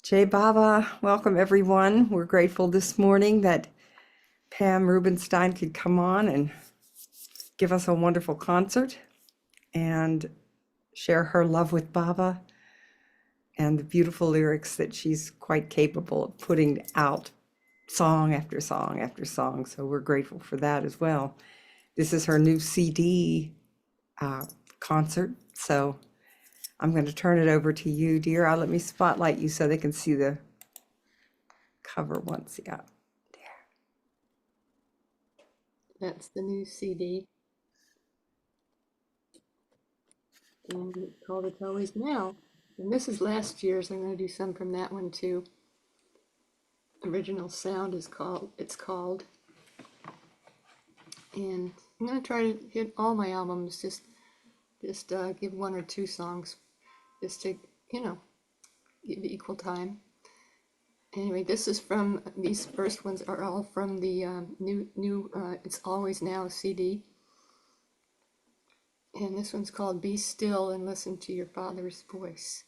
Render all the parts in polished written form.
Jay Baba, welcome everyone. We're grateful this morning that Pam Rubenstein could come on and give us a wonderful concert and share her love with Baba and the beautiful lyrics that she's quite capable of putting out song after song after song. So we're grateful for that as well. This is her new CD concert. So I'm going to turn it over to you, dear. Let me spotlight you so they can see the cover once. Yeah. That's the new CD. And it's called It's Always Now. And this is last year's. I'm going to do some from that one too. Original Sound is called. It's called. And I'm going to try to hit all my albums. Just give one or two songs, just to give equal time. Anyway, this is from these first ones are all from the new It's Always Now CD. And this one's called Be Still and Listen to Your Father's Voice.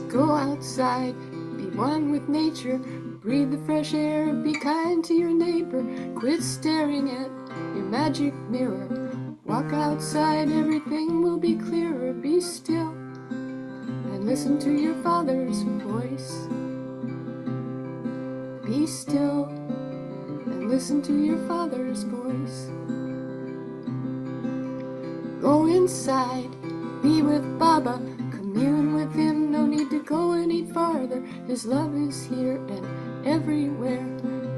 Go outside, be one with nature, breathe the fresh air, be kind to your neighbor, quit staring at your magic mirror. Walk outside, everything will be clearer, be still and listen to your father's voice. Be still and listen to your father's voice. Go inside, be with Baba, commune with him, no need to go any farther. His love is here and everywhere,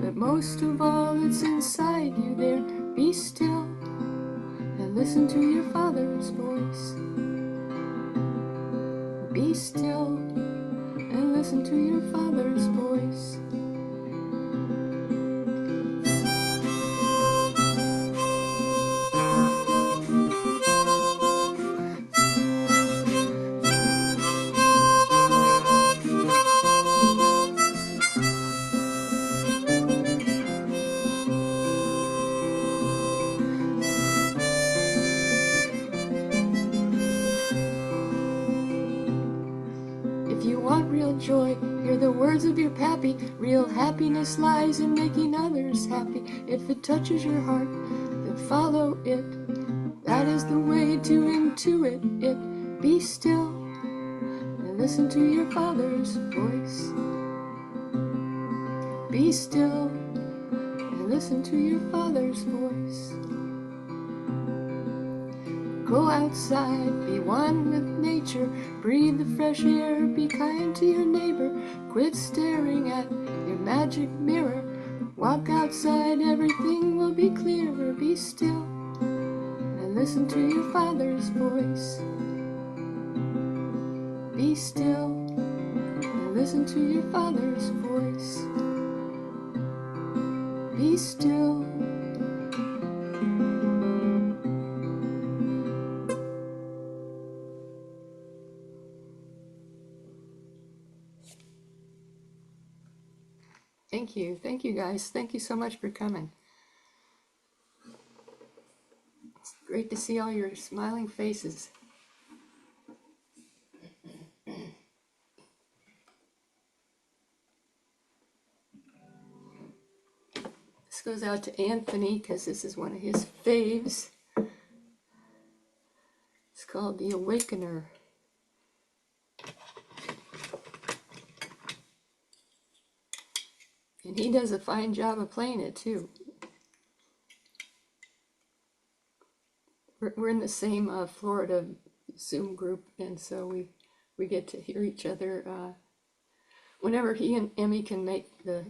but most of all it's inside you there. Be still and listen to your father's voice. Be still and listen to your father's voice. If you want real joy, hear the words of your pappy. Real happiness lies in making others happy. If it touches your heart, then follow it. That is the way to intuit it. Be still and listen to your father's voice. Be still and listen to your father's voice. Go outside, be one with nature, breathe the fresh air, be kind to your neighbor, quit staring at your magic mirror. Walk outside, everything will be clearer, be still and listen to your father's voice. Be still and listen to your father's voice. Be still. Thank you guys. Thank you so much for coming. It's great to see all your smiling faces. This goes out to Anthony because this is one of his faves. It's called The Awakener. And he does a fine job of playing it too. We're in the same Florida Zoom group, and so we get to hear each other whenever he and Emmy can make the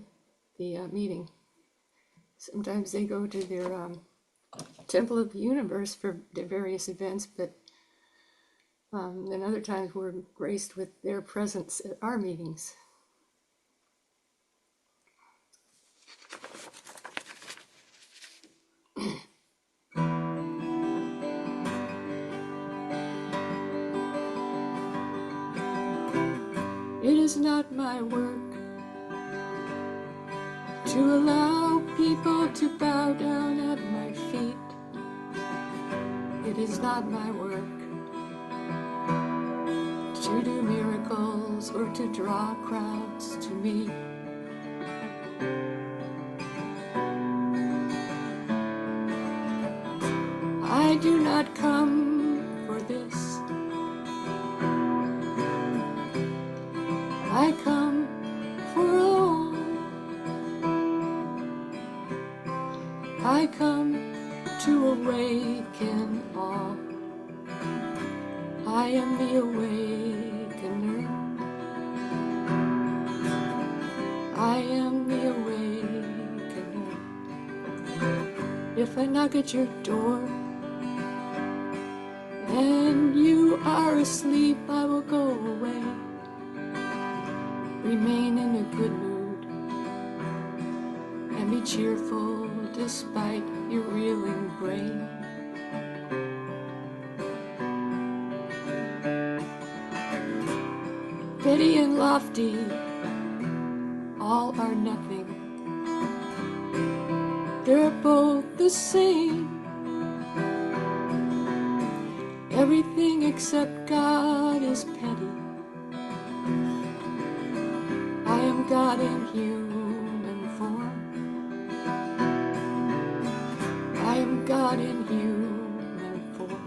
meeting. Sometimes they go to their Temple of the Universe for their various events, but then other times we're graced with their presence at our meetings. It is not my work to allow people to bow down at my feet. It is not my work to do miracles or to draw crowds to me. I do not come for this. I come for all. I come to awaken all. I am the awakener. I am the awakener. If I knock at your door and you are asleep, I will go away. Remain in a good mood and be cheerful despite your reeling brain. Petty and lofty, all are nothing. They're both the same. Everything except God is petty. I am God in human form. I am God in human form.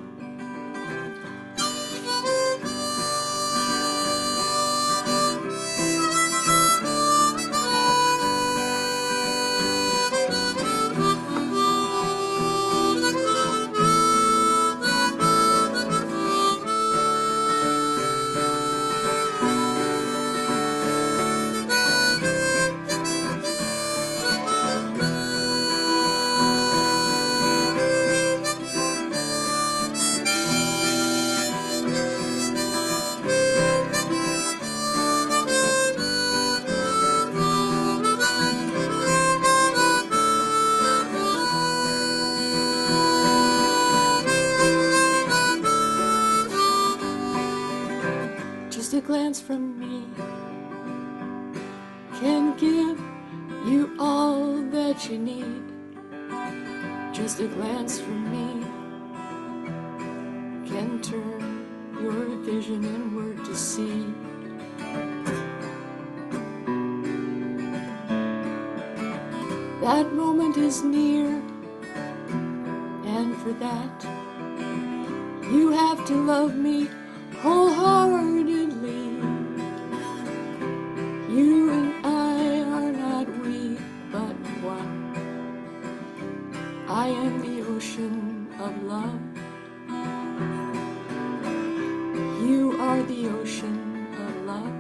Just a glance from me can give you all that you need. Just a glance from me can turn your vision inward to see. That moment is near, and for that you have to love me wholeheartedly. You and I are not we, but one. I am the ocean of love. You are the ocean of love.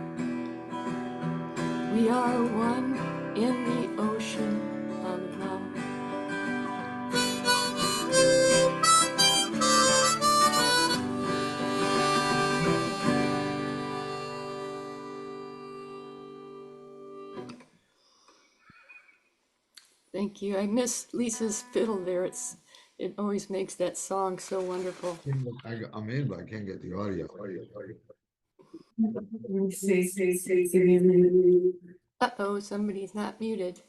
We are one in the ocean of love. Thank you. I miss Lisa's fiddle there. It always makes that song so wonderful. I'm in, but I can't get the audio. Let me see. Give me a minute. Uh-oh, somebody's not muted.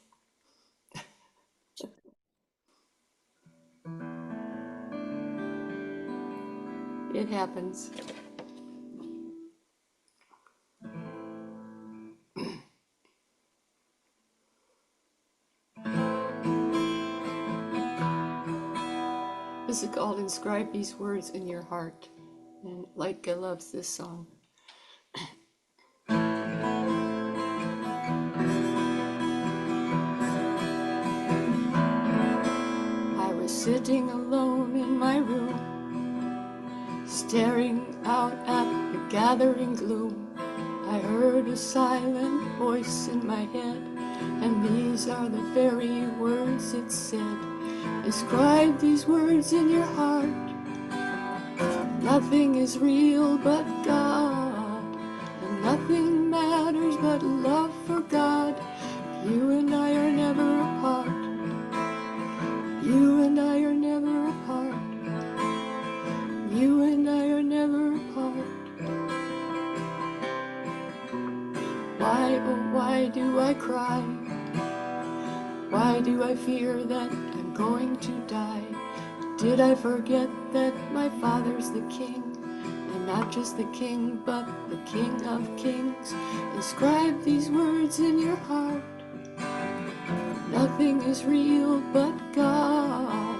It happens. This is called Inscribe These Words in Your Heart. And Leitka loves this song. I was sitting alone in my room, staring out at the gathering gloom. I heard a silent voice in my head, and these are the very words it said. Inscribe these words in your heart. Nothing is real but God, and nothing matters but love for God. You and I are never apart. You and I are never apart. You and I are never apart. Why do I fear that I'm going to die? Did I forget that my Father's the King? And not just the King, but the King of Kings. Inscribe these words in your heart. Nothing is real but God.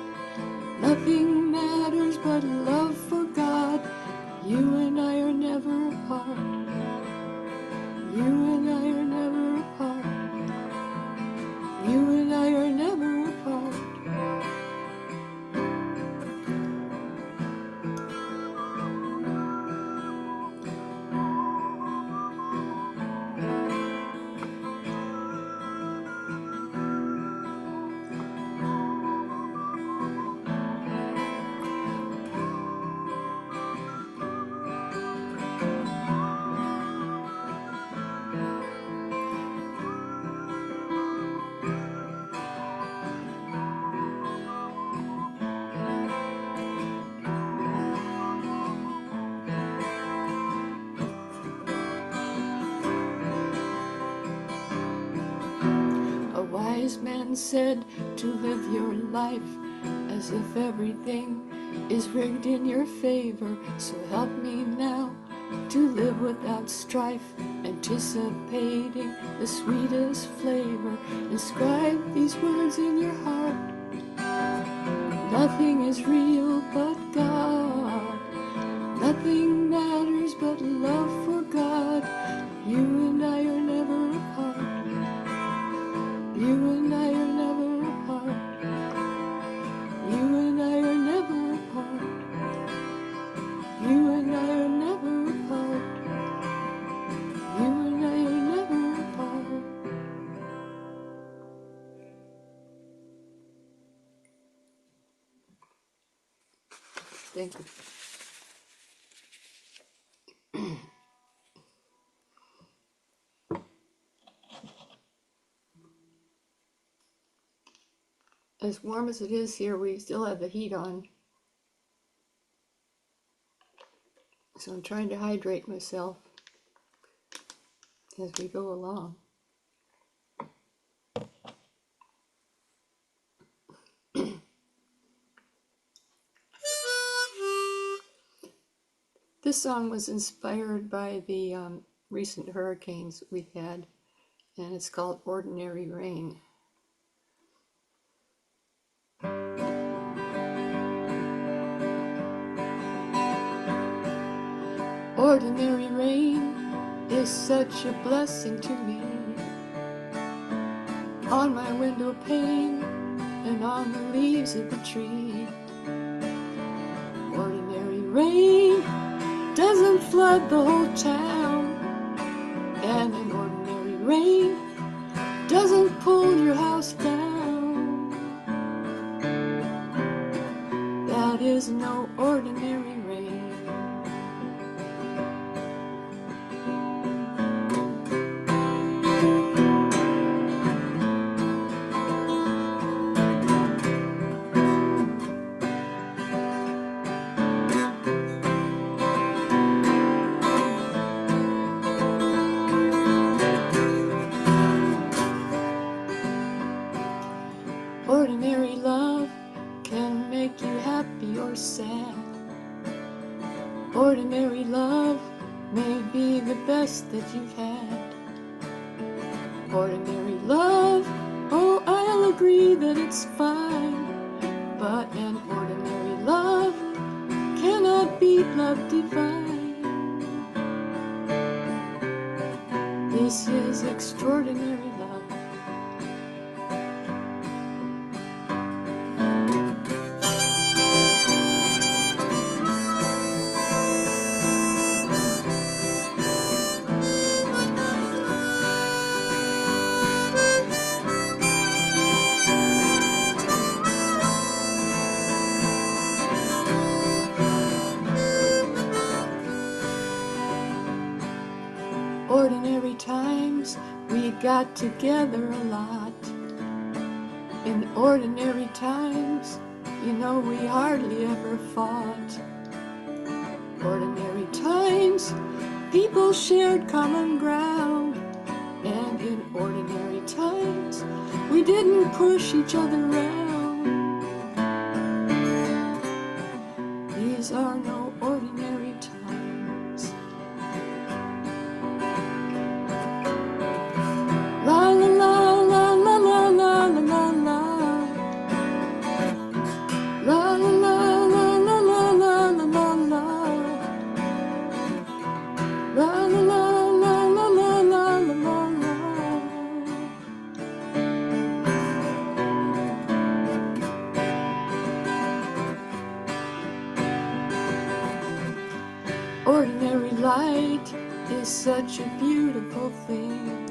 Nothing matters but love for God. You and I are never apart. You and I are never apart. You and I are never apart. A wise man said to live your life as if everything is rigged in your favor. So help me now to live without strife, anticipating the sweetest flavor. Inscribe these words in your heart. Nothing is real but God. Nothing matters but love for God. You and I are never apart. You and I are never apart. You and I are never apart. You and I are never apart. You and I are never apart. Thank you. As warm as it is here, we still have the heat on. So I'm trying to hydrate myself as we go along. This song was inspired by the recent hurricanes we've had, and it's called Ordinary Rain. Ordinary rain is such a blessing to me, on my window pane and on the leaves of the tree. Ordinary rain doesn't flood the whole town, and an ordinary rain doesn't pull your house down. That is no ordinary rain. Ordinary love can make you happy or sad. Ordinary love may be the best that you've had. Ordinary love, oh, I'll agree that it's fine. But an ordinary love cannot beat love divine. This is extraordinary love. Ordinary times, we got together a lot. In ordinary times, you know, we hardly ever fought. Ordinary times, people shared common ground, And in ordinary times, we didn't push each other around. These are no ordinary times. La la la la la la la la la la. La la la la la la la la la la. La la la la la la la la la. Ordinary light is such a beautiful thing,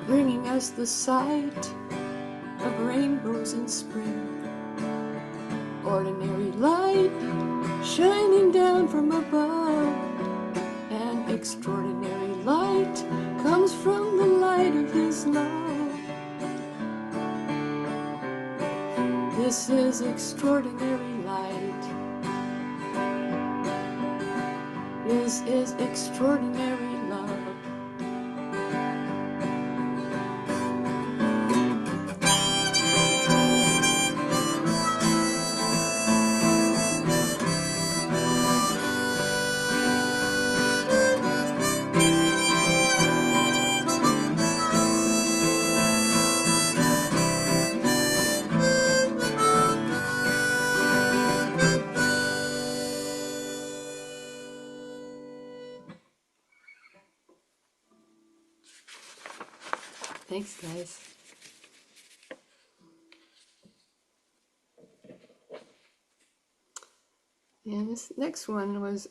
bringing us the sight of rainbows in spring. Ordinary light shining down from above, and extraordinary light comes from the light of His love. This is extraordinary light. This is extraordinary love. Thanks, guys. And this next one was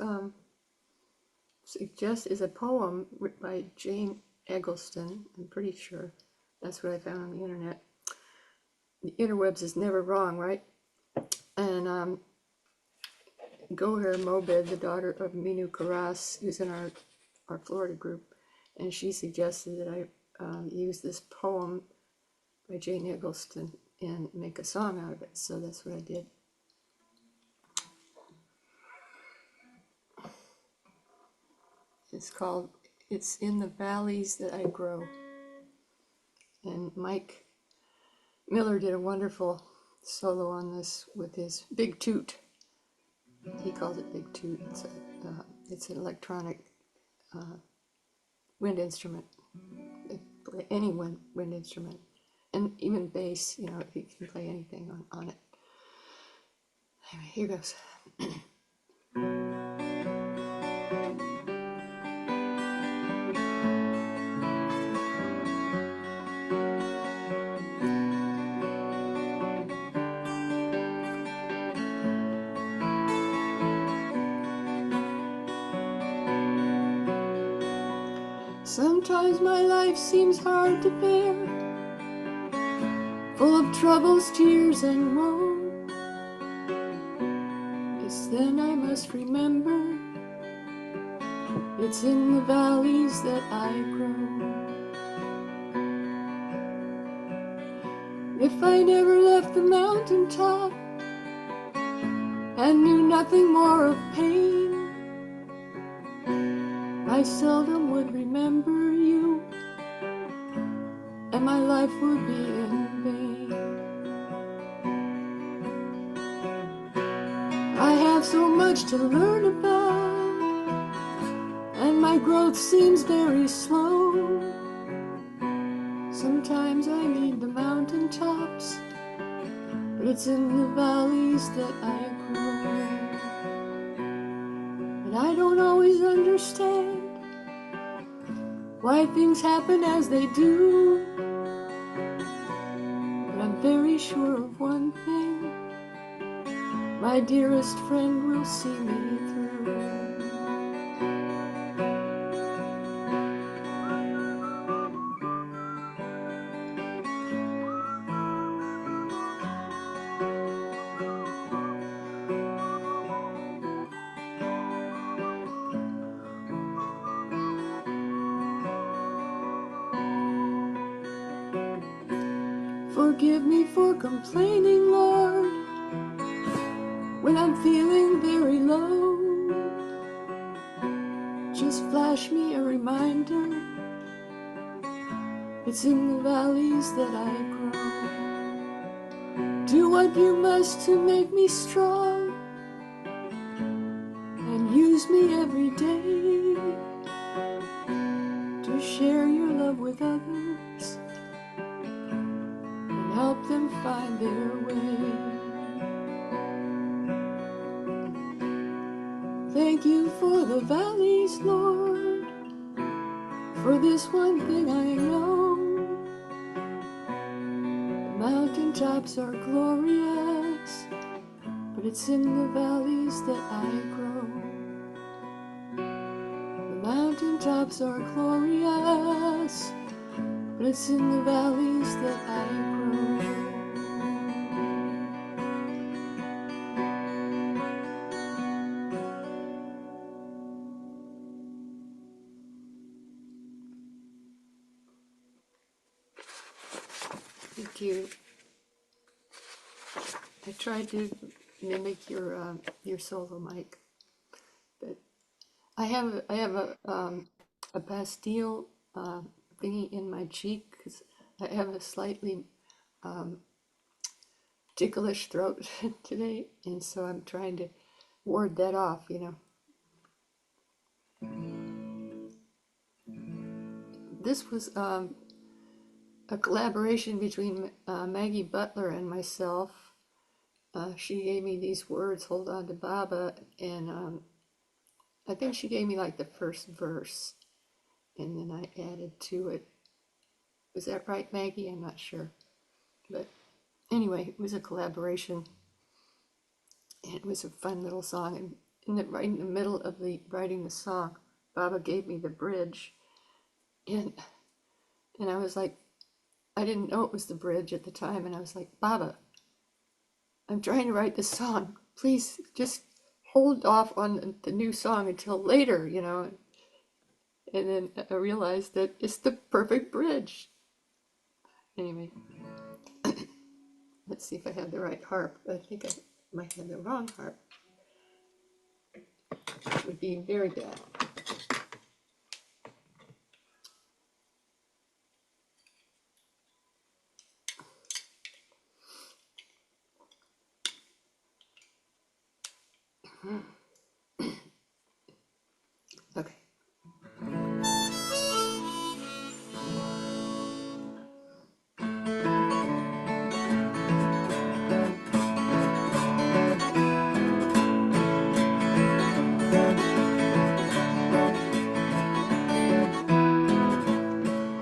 is a poem written by Jane Eggleston. I'm pretty sure that's what I found on the internet. The interwebs is never wrong, right? And Goher Mobed, the daughter of Minu Karas, who's in our Florida group, and she suggested that I use this poem by Jane Eggleston and make a song out of it. So that's what I did. It's called It's in the Valleys That I Grow. And Mike Miller did a wonderful solo on this with his big toot. He calls it big toot. It's an electronic wind instrument. Play any wind instrument. And even bass, you know, he can play anything on it. Anyway, here goes. Sometimes my life seems hard to bear, full of troubles, tears, and woe. It's then I must remember, it's in the valleys that I grow. If I never left the mountaintop and knew nothing more of pain, I seldom would remember you, and my life would be in vain. I have so much to learn about, and my growth seems very slow. Sometimes I need the mountaintops, but it's in the valleys that I grow. And I don't always understand why things happen as they do, but I'm very sure of one thing, my dearest friend will see me through. Forgive me for complaining, Lord, when I'm feeling very low. Just flash me a reminder It's in the valleys that I grow. Do what you must to make me strong, and use me every day to share your love with others and help them find their way. Thank you for the valleys, Lord, for this one thing I know. The mountaintops are glorious, but it's in the valleys that I grow. The mountaintops are glorious, but it's in the valleys that I grow. Thank you. I tried to mimic your solo, Mike, but I have a Bastille thingy in my cheek because I have a slightly ticklish throat today, and so I'm trying to ward that off, you know. This was a collaboration between Maggie Butler and myself. She gave me these words, "Hold on to Baba," and I think she gave me like the first verse, and then I added to it. Was that right, Maggie? I'm not sure. But anyway, it was a collaboration, and it was a fun little song. And right in the middle of writing the song, Baba gave me the bridge, and I was like, I didn't know it was the bridge at the time, and I was like, Baba, I'm trying to write this song. Please just hold off on the new song until later, you know. And then I realized that it's the perfect bridge. Anyway, let's see if I have the right harp. I think I might have the wrong harp. It would be very bad. Okay.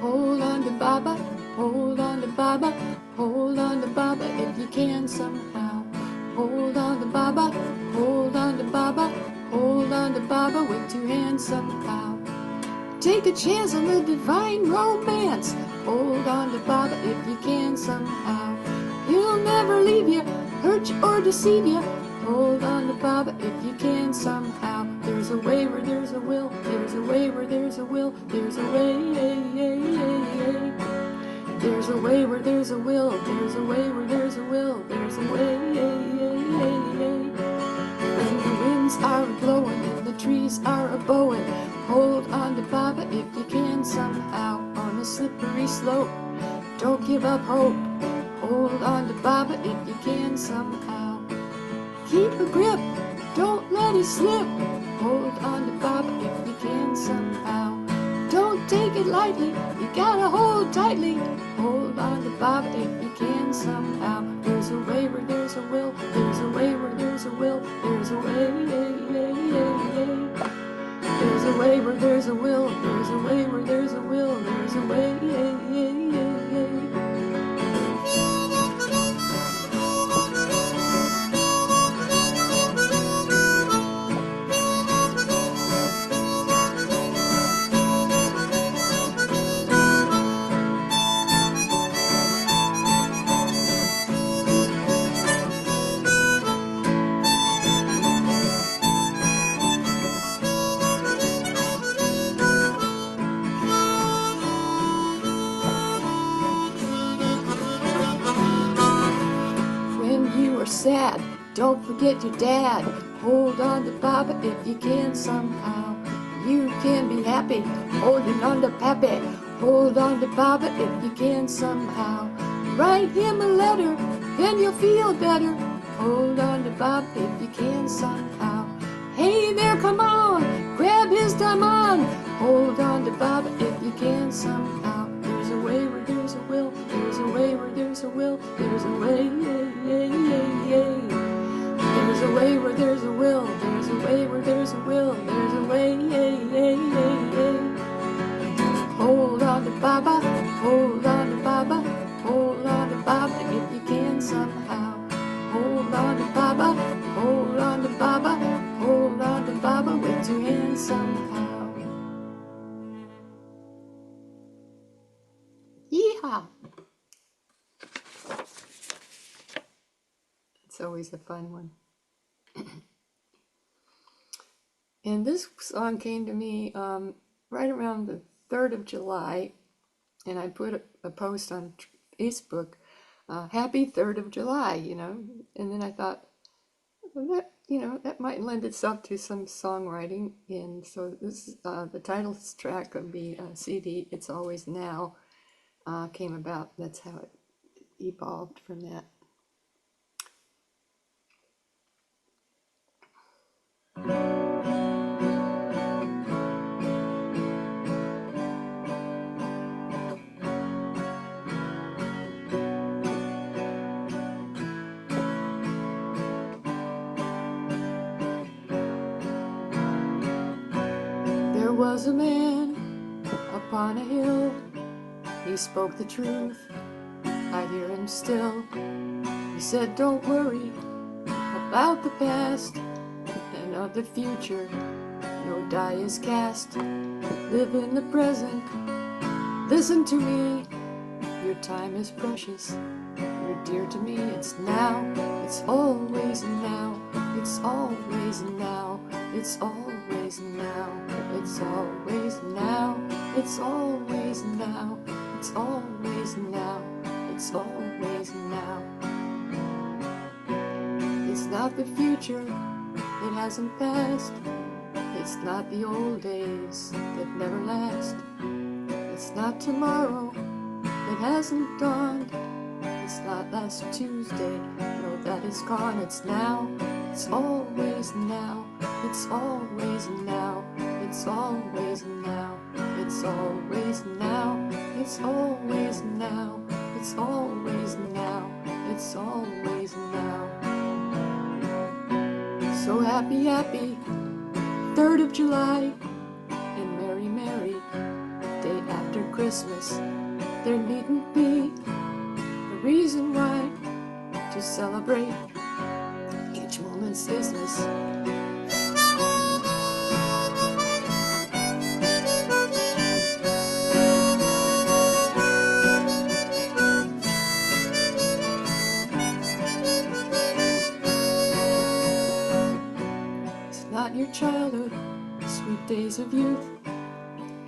Hold on to Baba, hold on to Baba, hold on to Baba if you can somehow. Hold on to Baba, hold on to Baba, hold on to Baba with two hands somehow. Take a chance on the divine romance. Hold on to Baba if you can somehow. He'll never leave you, hurt you or deceive you. Hold on to Baba if you can somehow. There's a way where there's a will, there's a way where there's a will, there's a way. There's a way where there's a will, there's a way where there's a will, there's a way. When the winds are blowing and the trees are a-bowing, hold on to Baba if you can somehow. On a slippery slope, don't give up hope. Hold on to Baba if you can somehow. Keep a grip, don't let it slip. Hold on to Baba if you can somehow. Don't take it lightly, you gotta hold tightly. Hold on to Baba if you can somehow. There's a way where there's a will, there's a way where there's a will, there's a way. There's a way where there's a will, there's a way where there's a will, there's a way. Sad, don't forget your dad. Hold on to Baba if you can somehow. You can be happy, holding on to Pappy. Hold on to Baba if you can somehow. Write him a letter, then you'll feel better. Hold on to Baba if you can somehow. Hey there, come on, grab his diamond. Hold on to Baba if you can somehow. There's a way where there's a will. There's a way where there's a will. There's a way, There's a way where there's a will. There's a way where there's a will. There's a way, Hold on to Baba. Hold on to Baba. Hold on to Baba if you can somehow. Hold on to Baba. Hold on to Baba. Hold on to Baba with two hands somehow. Yeehaw! It's always a fun one. And this song came to me right around the 3rd of July, and I put a post on Facebook, happy 3rd of July, and then I thought, well, that might lend itself to some songwriting, and so this is the title track of the CD, It's Always Now, came about. That's how it evolved from that. There was a man upon a hill, he spoke the truth, I hear him still. He said, don't worry about the past and of the future, no die is cast. Live in the present, listen to me, your time is precious, you're dear to me. It's now, it's always now, it's always now, it's always now, it's always now, it's always now, it's always now, it's always now. It's not the future, it hasn't passed. It's not the old days that never last. It's not tomorrow, it hasn't dawned. It's not last Tuesday, no, that is gone. It's now, it's always now, it's always now, it's always now, it's always now, it's always now, it's always now, it's always now. So happy, happy 3rd of July, and merry, merry day after Christmas. There needn't be a reason why to celebrate each moment's business. It's not your childhood, sweet days of youth.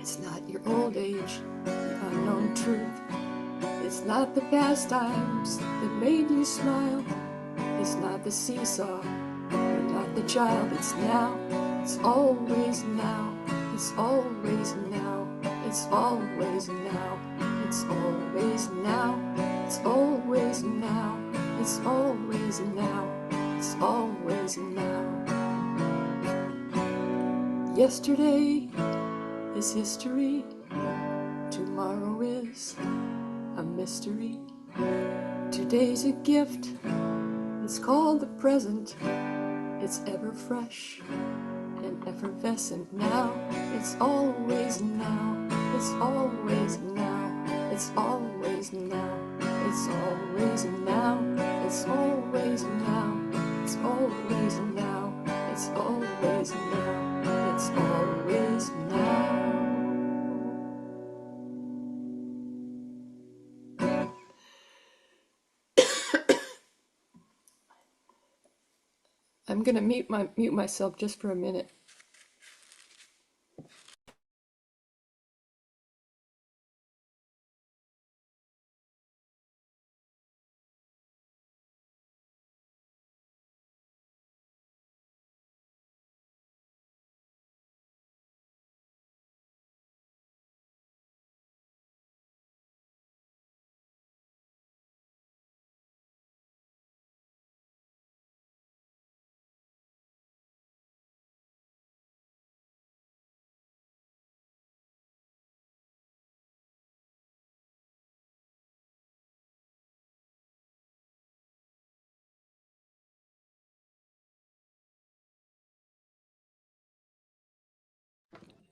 It's not your old age, the unknown truth. It's not the past times that made you smile. It's not the seesaw, you're not the child. It's now, it's always now, it's always now, it's always now, it's always now, it's always now, it's always now, it's always now. Yesterday is history, tomorrow is a mystery. Today's a gift, it's called the present. It's ever fresh and effervescent now. It's always now, it's always now, it's always now, it's always now, it's always now, it's always now, it's always now, it's always now. I'm gonna mute myself just for a minute.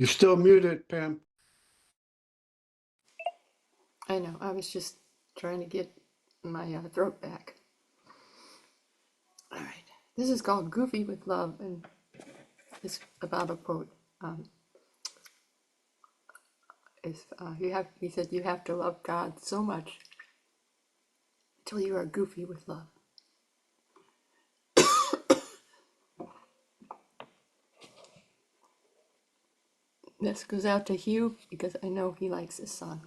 You're still muted, Pam. I know, I was just trying to get my throat back. All right, this is called Goofy with Love, and it's about a quote. He said, you have to love God so much till you are goofy with love. This goes out to Hugh because I know he likes this song.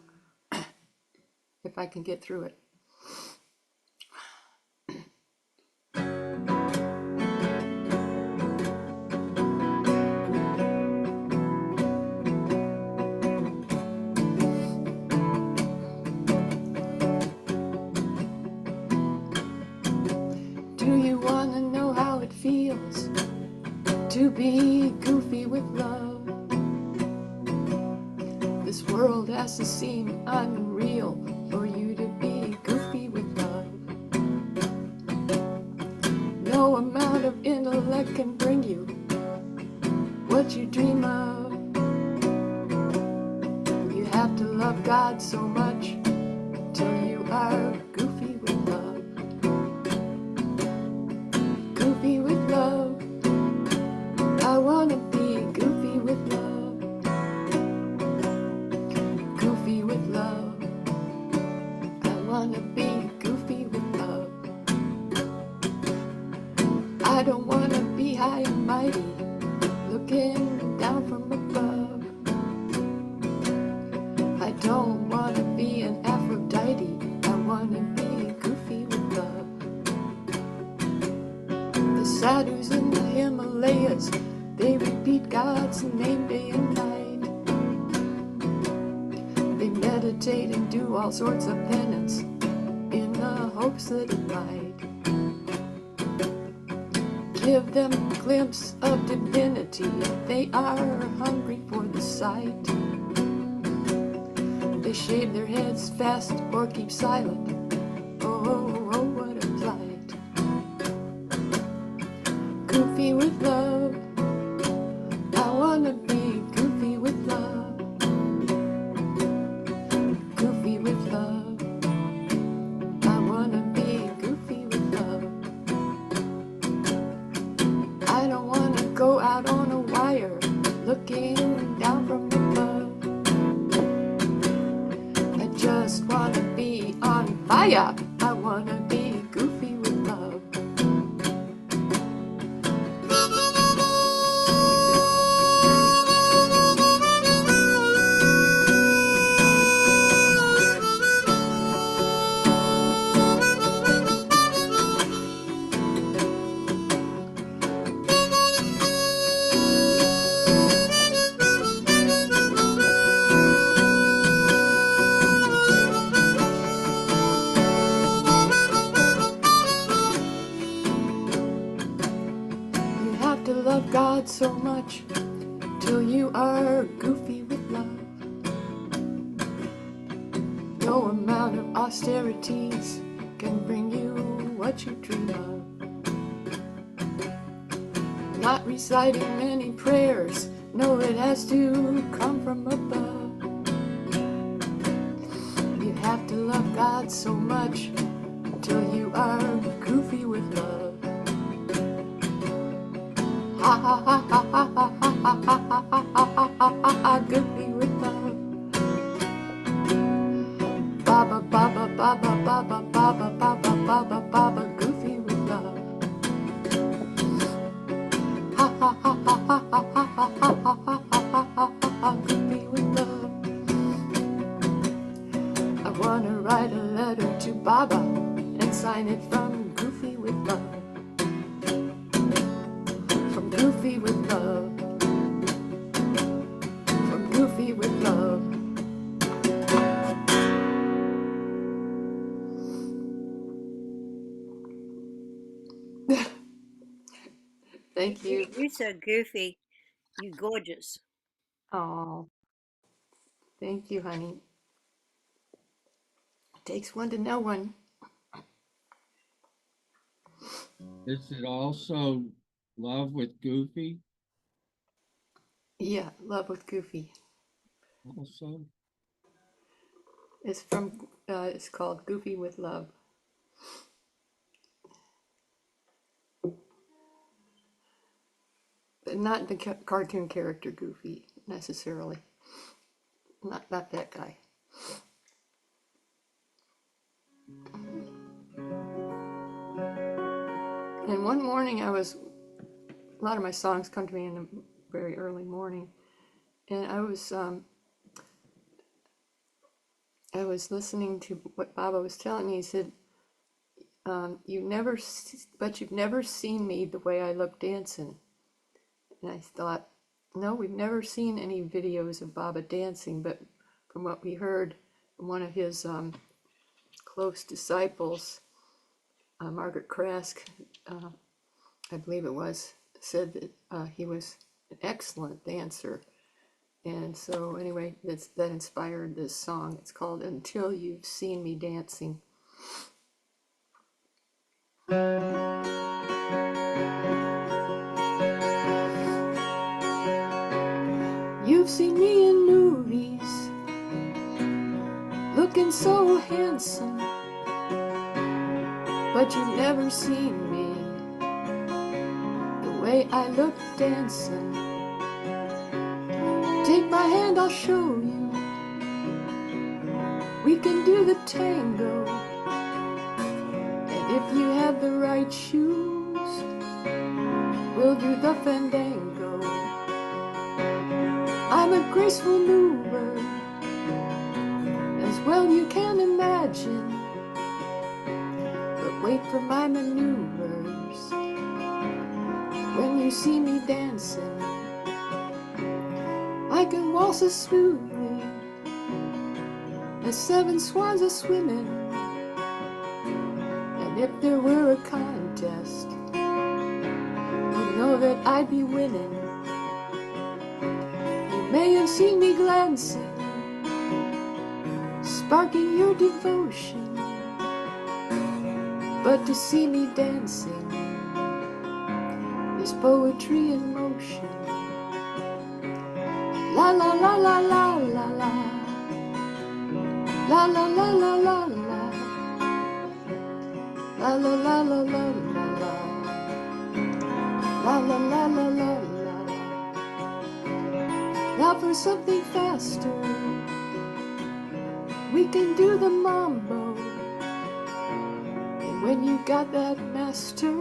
If I can get through it. Do you want to know how it feels to be goofy with love? This world has to seem unreal for you to be goofy with love. No amount of intellect can bring you what you dream of. You have to love God so much till you are goofy with love. Goofy with love. I wanna be goofy with love. Goofy with love. I wanna be goofy with love. I don't wanna be high and mighty, looking down from above. I don't wanna be an Aphrodite, I wanna be goofy with love. The sadhus in the Himalayas, they repeat God's name day and night. They meditate and do all sorts of penance in the hopes that it might give them a glimpse of divinity if they are hungry for the sight. They shave their heads fast or keep silent. Oh, what a plight. Goofy with love. I wanna be goofy with love. Goofy with love. I wanna be goofy with love. I don't wanna go out on a wire looking down from above. I just wanna be on fire. I wanna be goofy with love. You have to love God so much till you are goofy with love. No amount of austerities can bring you what you dream of. Not reciting many prayers, no, it has to come from above. You have to love God so much till you are goofy with love. Ha ha ha ha ha ha ha ha ha ha ha ha ha, goofy with love. Baba baba baba baba baba baba baba baba, goofy with love. Ha ha ha ha ha ha ha ha ha ha ha ha, goofy with love. I wanna write a letter to Baba and sign it from Goofy with Love. From Goofy with Love. From Goofy with Love. Thank you. You're so goofy. You gorgeous. Oh, thank you, honey. Takes one to know one. Is it also Love with Goofy? Yeah, Love with Goofy. Awesome. It's called Goofy with Love. But not the cartoon character Goofy, necessarily. Not that guy. And one morning a lot of my songs come to me in the very early morning. And I was listening to what Baba was telling me. He said, you've never seen me the way I look dancing. And I thought, no, we've never seen any videos of Baba dancing, but from what we heard from one of his close disciples, Margaret Krask, I believe it was, said that he was an excellent dancer. And so anyway, that inspired this song. It's called Until You've Seen Me Dancing. You've seen me in movies, looking so handsome, but you've never seen me the way I look dancing. Take my hand, I'll show you. We can do the tango, and if you have the right shoes, we'll do the fandango. I'm a graceful mover, as well you can imagine, but wait for my maneuvers when you see me dancing. I can waltz as smoothly as 7 swans are swimming, and if there were a contest, you know that I'd be winning. You may have seen me glancing, sparking your devotion, but to see me dancing is poetry in motion. La la la la la la la, la la la la la la, la la la la la la, la la la la la la. Now for something faster, we can do the mambo, and when you got that master,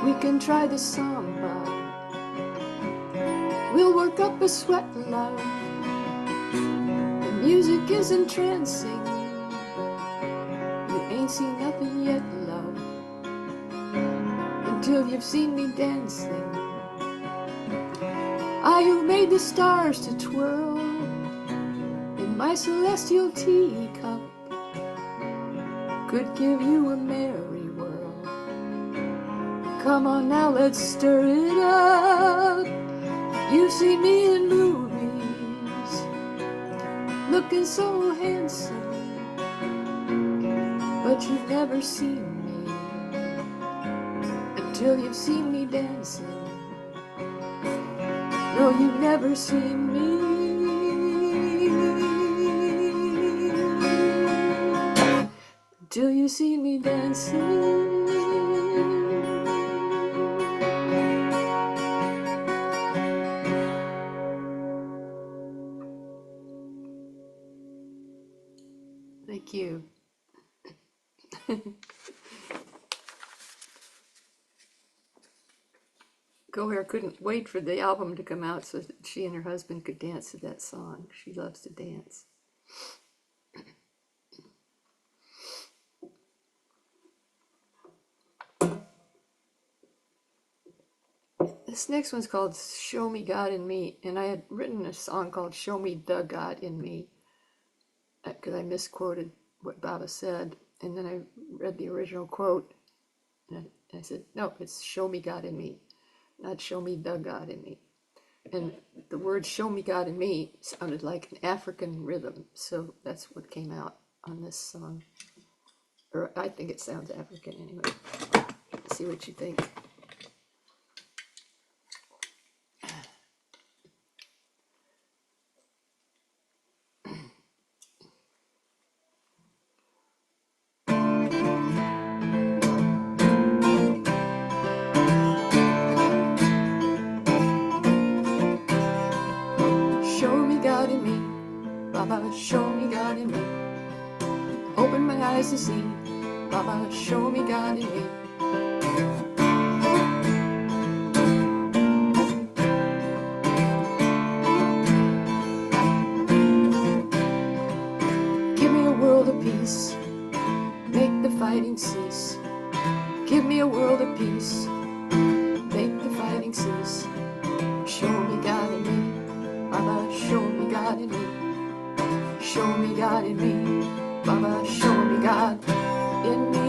we can try the samba. We'll work up a sweat, love. The music is entrancing. You ain't seen nothing yet, love, until you've seen me dancing. I have made the stars to twirl in my celestial teacup. Could give you a merry whirl. Come on now, let's stir it up. You see me in movies, looking so handsome, but you've never seen me until you've seen me dancing. No, you've never seen me until you see me dancing. Thank you. Goher couldn't wait for the album to come out so that she and her husband could dance to that song. She loves to dance. This next one's called Show Me God in Me, and I had written a song called Show Me the God in Me, because I misquoted what Baba said, and then I read the original quote, and I said, no, it's Show Me God in Me, not Show Me the God in Me. And the word Show Me God in Me sounded like an African rhythm, so that's what came out on this song. Or I think it sounds African anyway. Let's see what you think. eyes to see. Baba, show me God in me. Give me a world of peace, make the fighting cease. Give me a world of peace, make the fighting cease. Show me God in me, Baba, show me God in me. Show me God in me, Baba, show me God in me.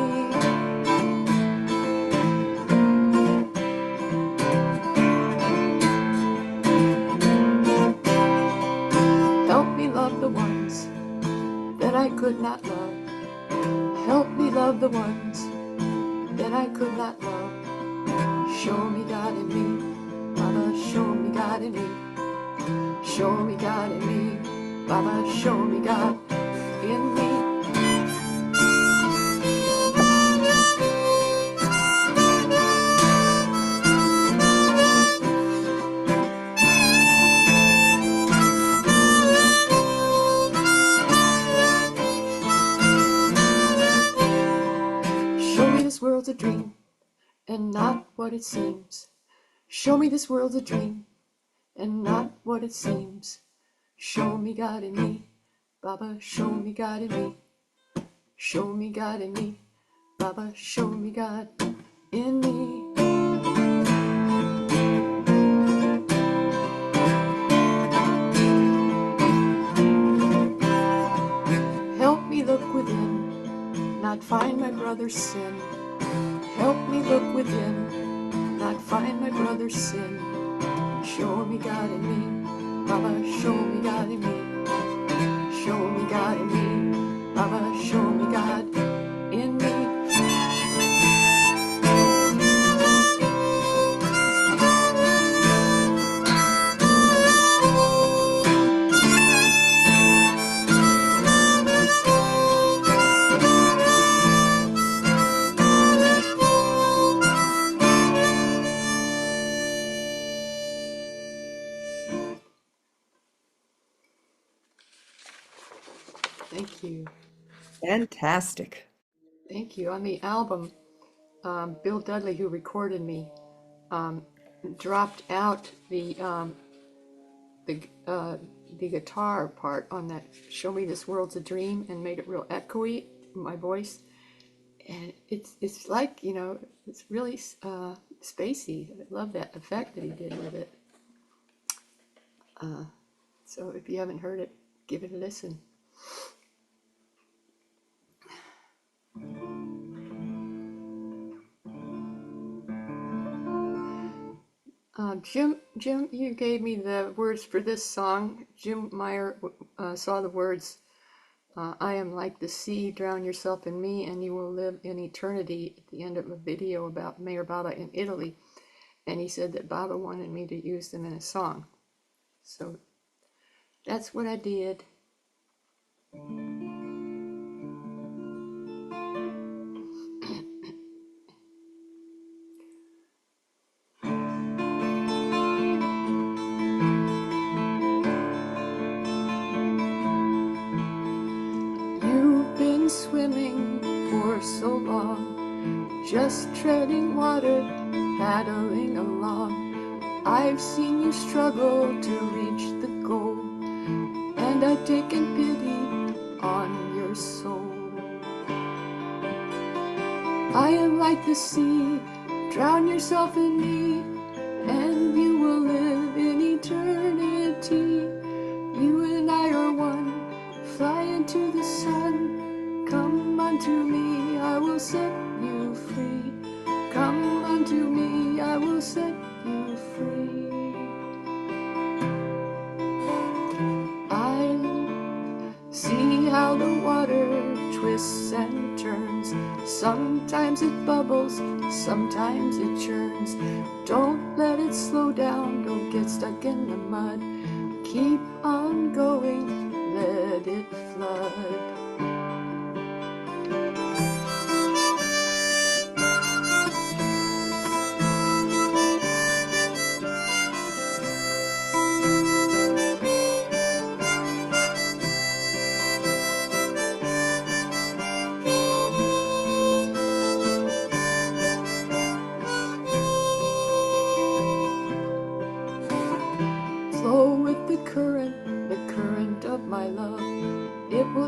Help me love the ones that I could not love. Help me love the ones that I could not love. Show me God in me, Baba, show me God in me. Show me God in me, Baba, show me God in me. Show me this world's a dream and not what it seems. Show me this world's a dream and not what it seems. Show me God in me, Baba, show me God in me. Show me God in me, Baba, show me God in me. Help me look within, not find my brother's sin. Help me look within, not find my brother's sin. Show me God in me, Baba, show me God in me. Show me God in me, Baba, show me God in me. Thank you. Fantastic. Thank you. On the album, Bill Dudley, who recorded me, dropped out the guitar part on that "Show Me This World's a Dream" and made it real echoey, my voice, and it's like, you know, it's really spacey. I love that effect that he did with it. So if you haven't heard it, give it a listen. Jim, you gave me the words for this song. Jim Meyer saw the words, I am like the sea, drown yourself in me, and you will live in eternity, at the end of a video about Mayor Baba in Italy. And he said that Baba wanted me to use them in a song. So that's what I did. You've been swimming for so long, just treading water, paddling along. I've seen you struggle to reach the goal, and I've taken pity on your soul. I am like the sea, drown yourself in me, and you will live in eternity. You and I are one, fly into the sun. Come unto me, I will set you free. Come unto me, I will set you free. I see how the water twists and turns. Sometimes it bubbles, sometimes it churns. Don't let it slow down, don't get stuck in the mud. Keep on going, let it flood.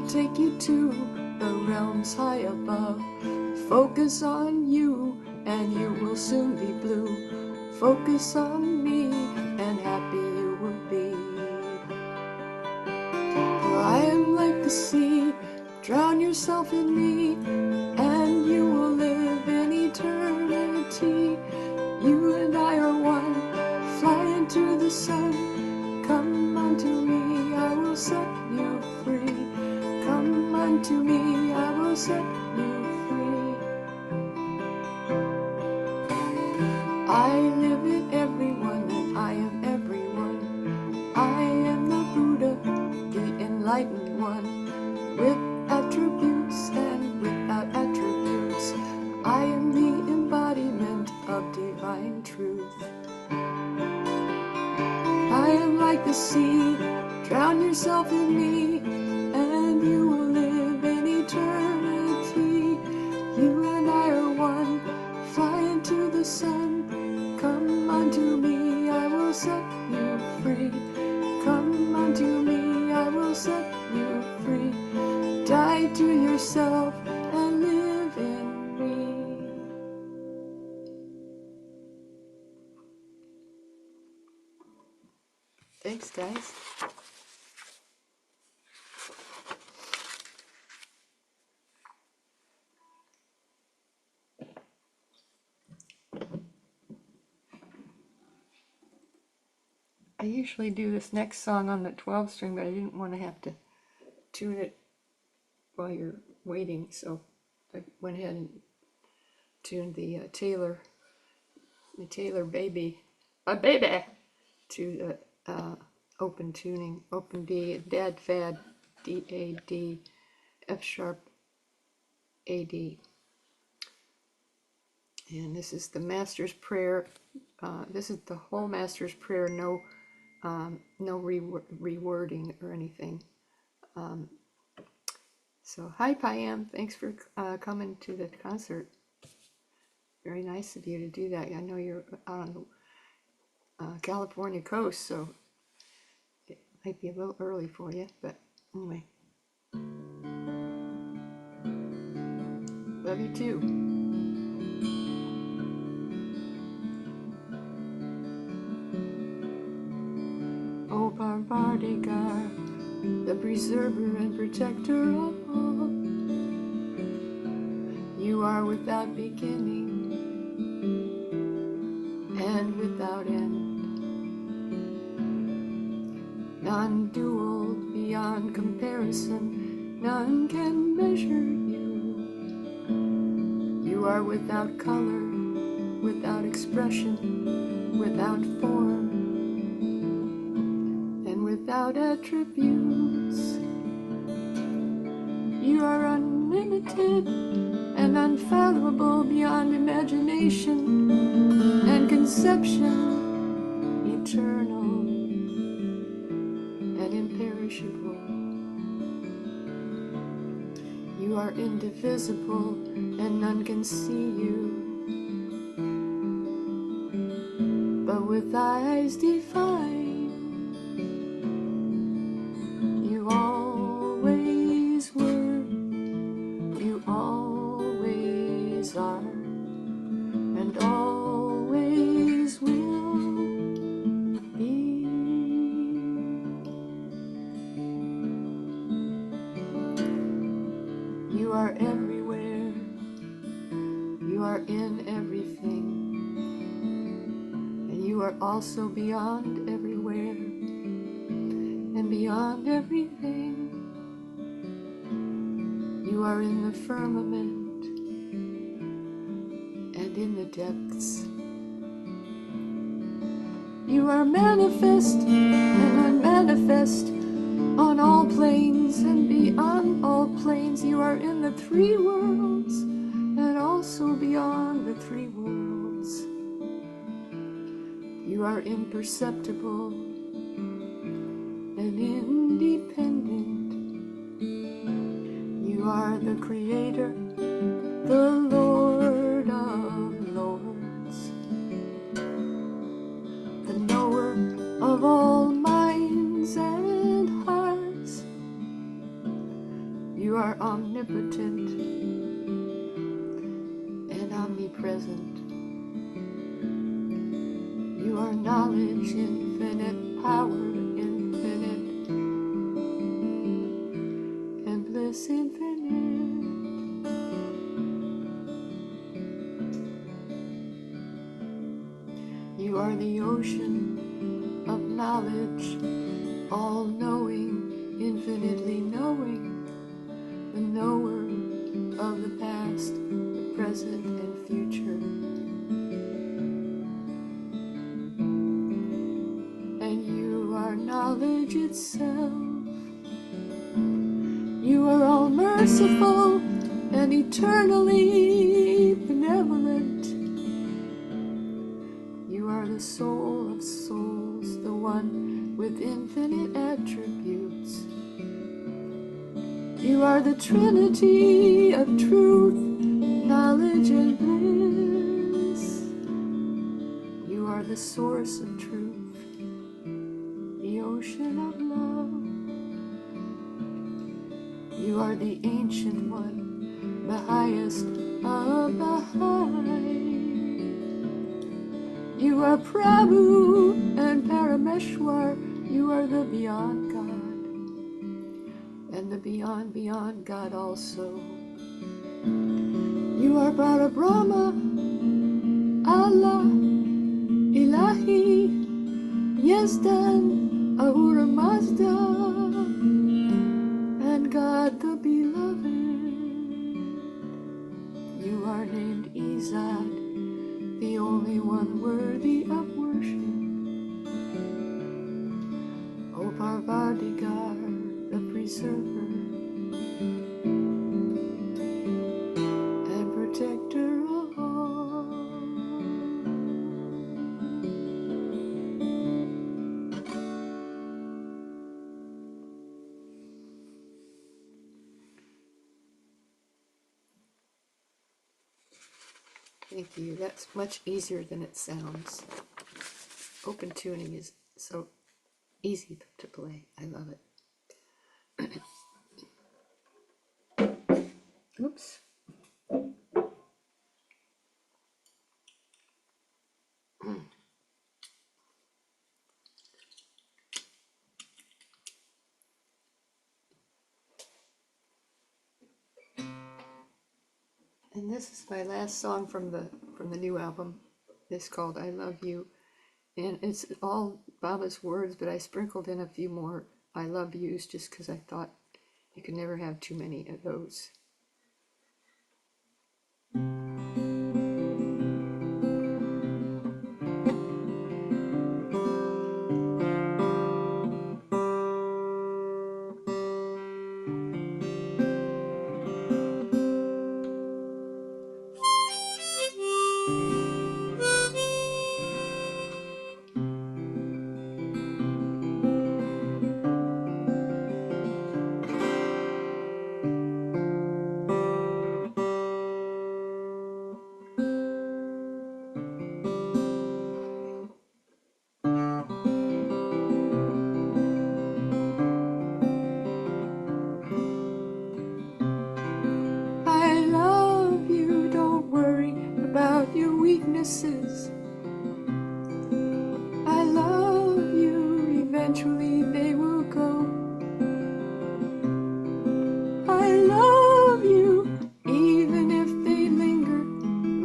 take you to the realms high above. Focus on you and you will soon be blue. Focus on me and happy you will be. For I am like the sea, drown yourself in me and you will live in eternity. You and I are one, fly into the sun. Come unto me, I will set you free. Come unto me, I will set you free. I live in everyone and I am everyone. I am the Buddha, the enlightened one, with attributes and without attributes. I am the embodiment of divine truth. I am like the sea, drown yourself in me, and you will live in eternity. You and I are one, fly into the sun. Come unto me, I will set you free. Come unto me, I will set you free. Die to yourself and live in me. Thanks, guys. I usually do this next song on the 12 string, but I didn't want to have to tune it while you're waiting, so I went ahead and tuned the Taylor baby, to the open tuning, open D, Dad Fad, D A D, F sharp, A D. And this is the Master's Prayer. This is the whole Master's Prayer, no rewording or anything. So hi Pam, thanks for coming to the concert. Very nice of you to do that. I know you're out on the California coast, so it might be a little early for you, but anyway. Love you too. O Parvardigar, the preserver and protector of all, you are without beginning and without end, non-dual, beyond comparison, none can measure you. You are without color, without expression, without form, and without attributes. You are unlimited and unfathomable, beyond imagination and conception, eternal and imperishable. You are indivisible and none can see you, but with eyes divine, you always were, you always are, and always will be. You are everywhere, you are in everything, and you are also beyond everywhere and beyond everything. You are in the firmament and in the depths. You are manifest and unmanifest on all planes and beyond all planes. You are in the three worlds and also beyond the three worlds. You are imperceptible and independent. You are the Creator, the Lord of Lords, the knower of all minds and hearts, knowledge infinite, power infinite, and bliss infinite. You are the ocean of knowledge, all-knowing, infinitely knowing, the knower of the past, the present, and future. And you are knowledge itself. You are all merciful and eternally benevolent. You are the soul of souls, the one with infinite attributes. You are the trinity of truth, knowledge, and bliss. You are the source of truth, the ocean of love. You are the ancient one, the highest of the high. You are Prabhu and Parameshwar. You are the beyond God, and the beyond beyond God also. You are Bara Brahma, Allah, Ilahi, Yazdan, Ahura Mazda, and God the beloved. You are named Izad, the only one worthy of worship. O Parvatigar, the preserver and protector of all. Thank you. That's much easier than it sounds. Open tuning is so easy to play. I love it. Oops. And this is my last song from the new album. It's called I Love You. And it's all Baba's words, but I sprinkled in a few more I love yous just because I thought you could never have too many of those. I love you, don't worry about your weaknesses. I love you, eventually they will go. I love you, even if they linger.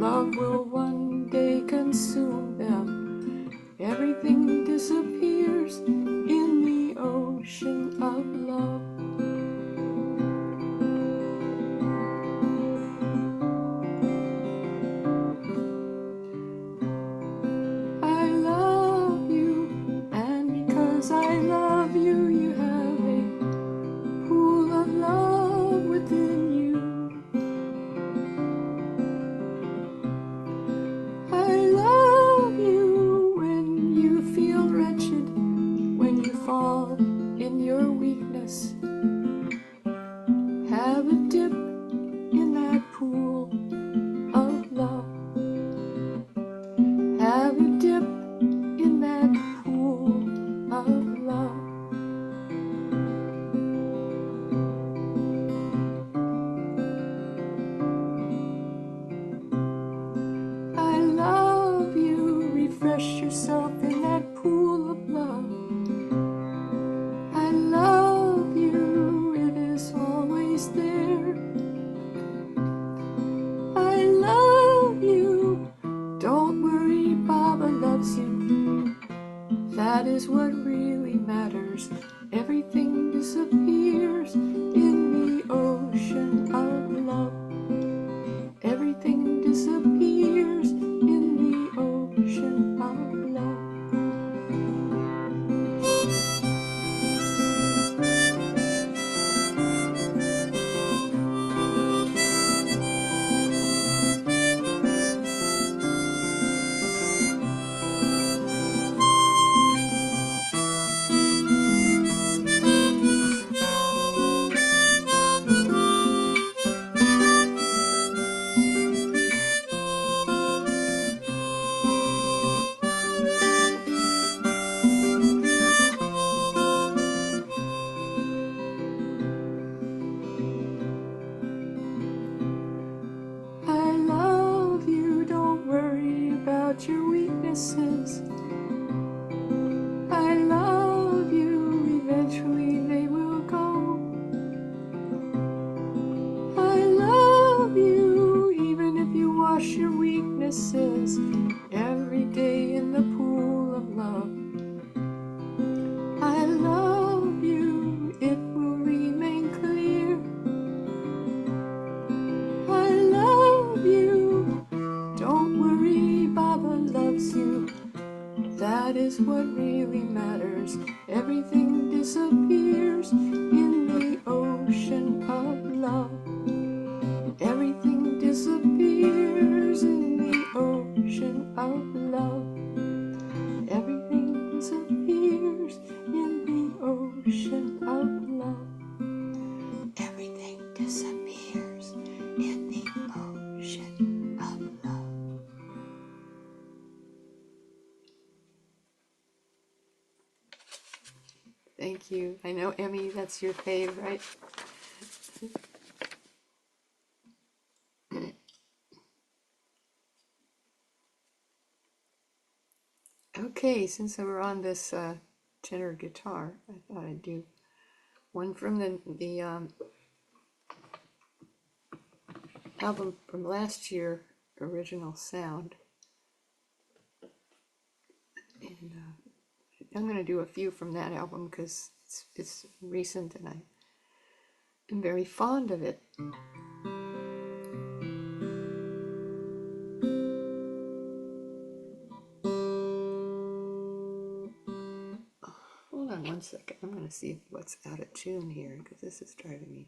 Love will one day consume them. Everything disappears in the ocean of love. I love you, and because I love you, you have a pool of love within you. I love you when you feel wretched, when you fall in your weakness. Have a dip in that pool of love. Have a dip in that pool of love. I love you, refresh yourself in that pool That is what really matters. Everything disappears in the ocean of love. Everything disappears in the ocean of love. I love you, don't worry about your weaknesses. I love you, eventually they will go. I love you, even if you wash your weaknesses every day in the pool of love. I love you, it will remain clear. I love you, don't worry, Baba loves you. That is what really matters. Everything disappears in the ocean of love. Everything disappears in the ocean of love. Everything disappears in the ocean of love. Everything disappears in the ocean of love. Thank you. I know, Emmy, that's your fave, right? Okay, since we're on this tenor guitar, I thought I'd do one from the album from last year, Original Sound. And I'm going to do a few from that album because it's recent and I am very fond of it. Hold on one second. I'm going to see what's out of tune here because this is driving me.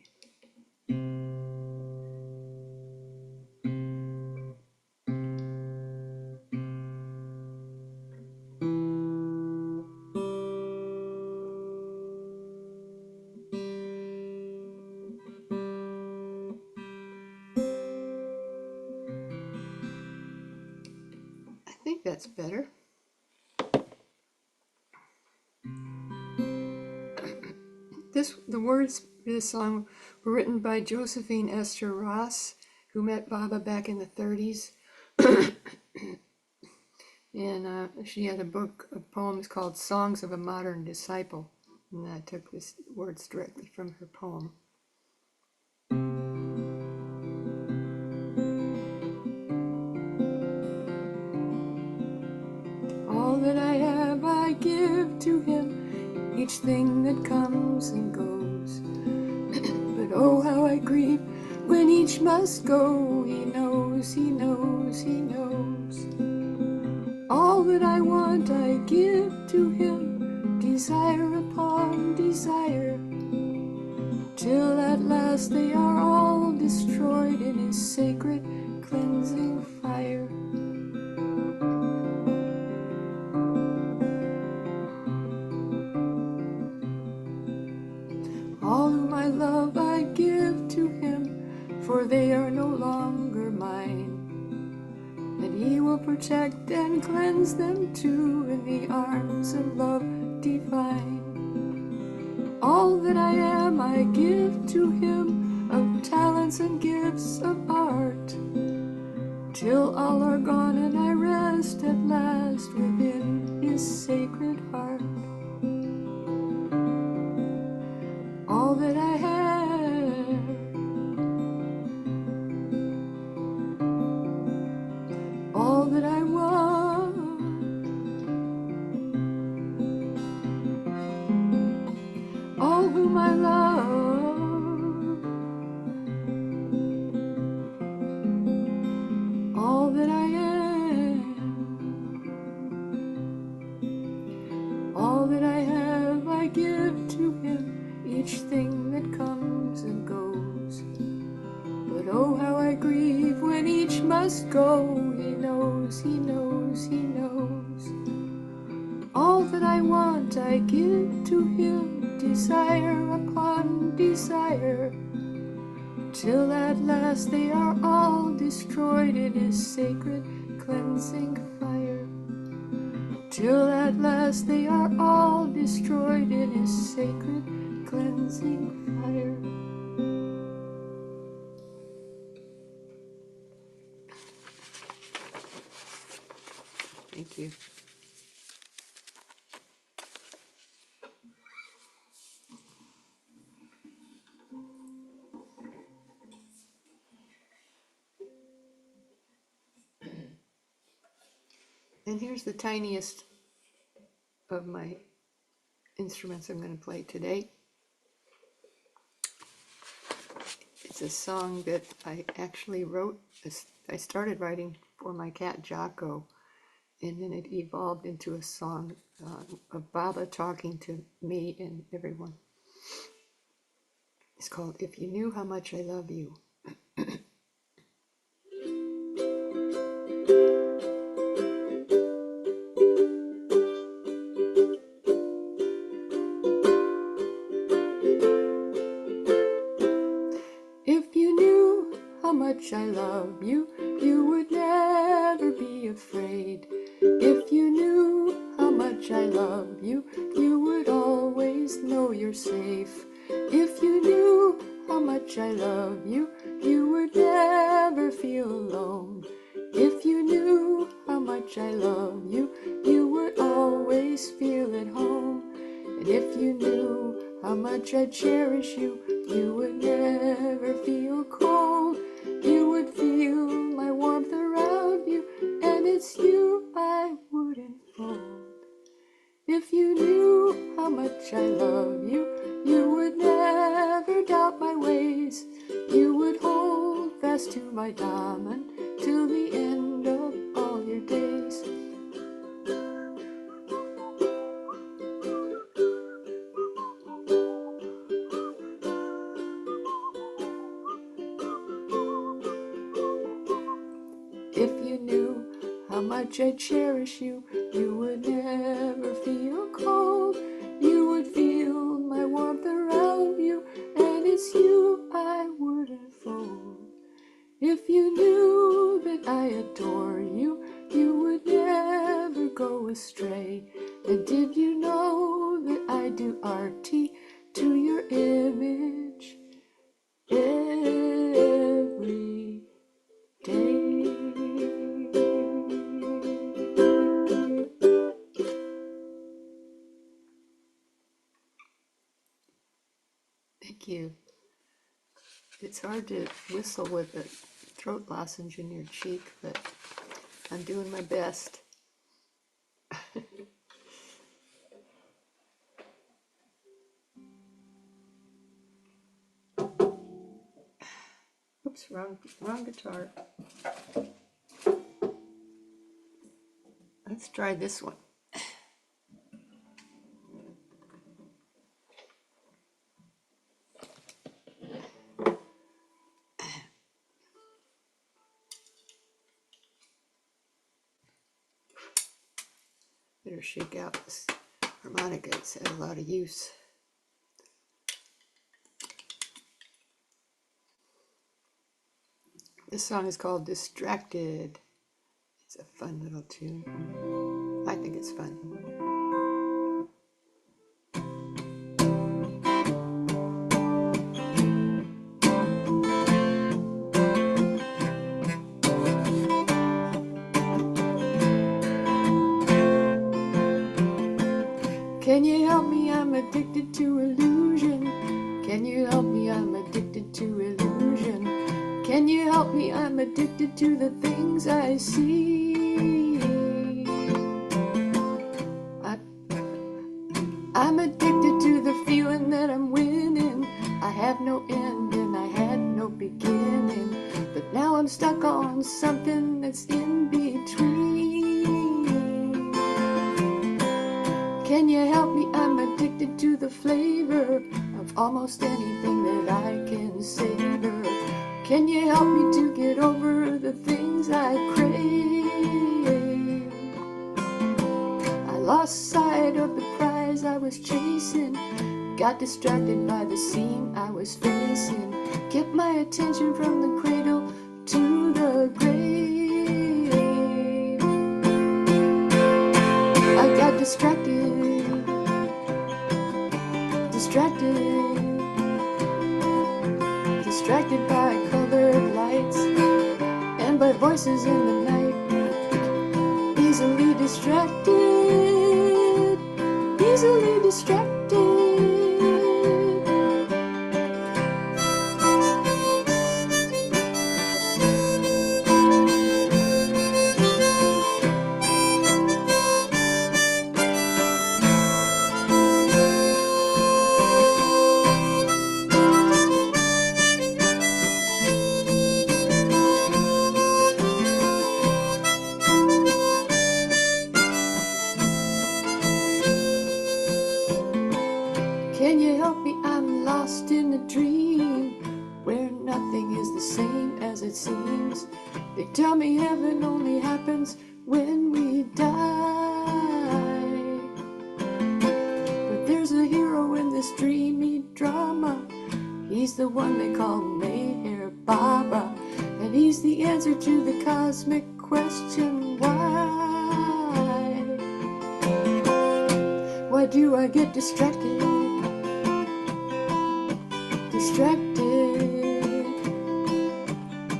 I think that's better. The words for this song were written by Josephine Esther Ross, who met Baba back in the 30s. And she had a book of poems called Songs of a Modern Disciple. And I took the words directly from her poem. All that I have I give to him, each thing that comes and goes. But oh, how I grieve when each must go. He knows, he knows, he knows. All that I want I give to him, desire upon desire, till at last they are all destroyed in his sacred cleansing fire. All whom I love I give to him, for they are no longer mine. And he will protect and cleanse them too in the arms of love divine. All that I am I give to him, of talents and gifts of art, till all are gone and I rest at last within his sacred heart. All that I have, all that I want, must go. He knows, he knows, he knows. All that I want I give to him, desire upon desire, till at last they are all destroyed in his sacred cleansing fire. Till at last they are all destroyed in his sacred cleansing fire. Thank you. And here's the tiniest of my instruments I'm going to play today. It's a song that I actually wrote. I started writing for my cat Jocko, and then it evolved into a song of Baba talking to me and everyone. It's called If You Knew How Much I Love You. If you knew how much I love you, you would never be afraid. If you knew how much I love you, you would always know you're safe. If you knew how much I love you, you would never feel alone. If you knew how much I love you, you would always feel at home. And if you knew how much I cherish you, you would never feel cold. You would feel my warmth around you, and it's you I would enfold. If you knew how much I love you, you would never doubt my ways. You would hold fast to my diamond till the end of all your days. If you knew how much I cherish you, you would never feel cold. You would feel my warmth around you, and it's you I would enfold. If you knew that I adore you, you would never go astray. And did you know that I do arty to your image every day? Thank you. It's hard to whistle with a throat lozenge in your cheek, but I'm doing my best. Oops, wrong guitar. Let's try this one. Better shake out this harmonica. It's had a lot of use. This song is called Distracted. It's a fun little tune. I think it's fun. Can you help me? I'm addicted to illusion. Can you help me? I'm addicted to illusion. Can you help me? I'm addicted to the things I see. I'm addicted to the feeling that I'm winning. I have no end and I had no beginning, but now I'm stuck on something that's in between. Can you help me? I'm addicted to the flavor of almost anything that I can savor. Can you help me to get over the things I grave. I lost sight of the prize I was chasing, got distracted by the scene I was facing, kept my attention from the cradle to the grave. I got distracted, distracted by colored lights and by voices in the night. Easily distracted, easily distracted. Can you help me? I'm lost in a dream where nothing is the same as it seems. They tell me heaven only happens when we die. But there's a hero in this dreamy drama. He's the one they call Mayhair Baba, and he's the answer to the cosmic question, why? Why do I get distracted?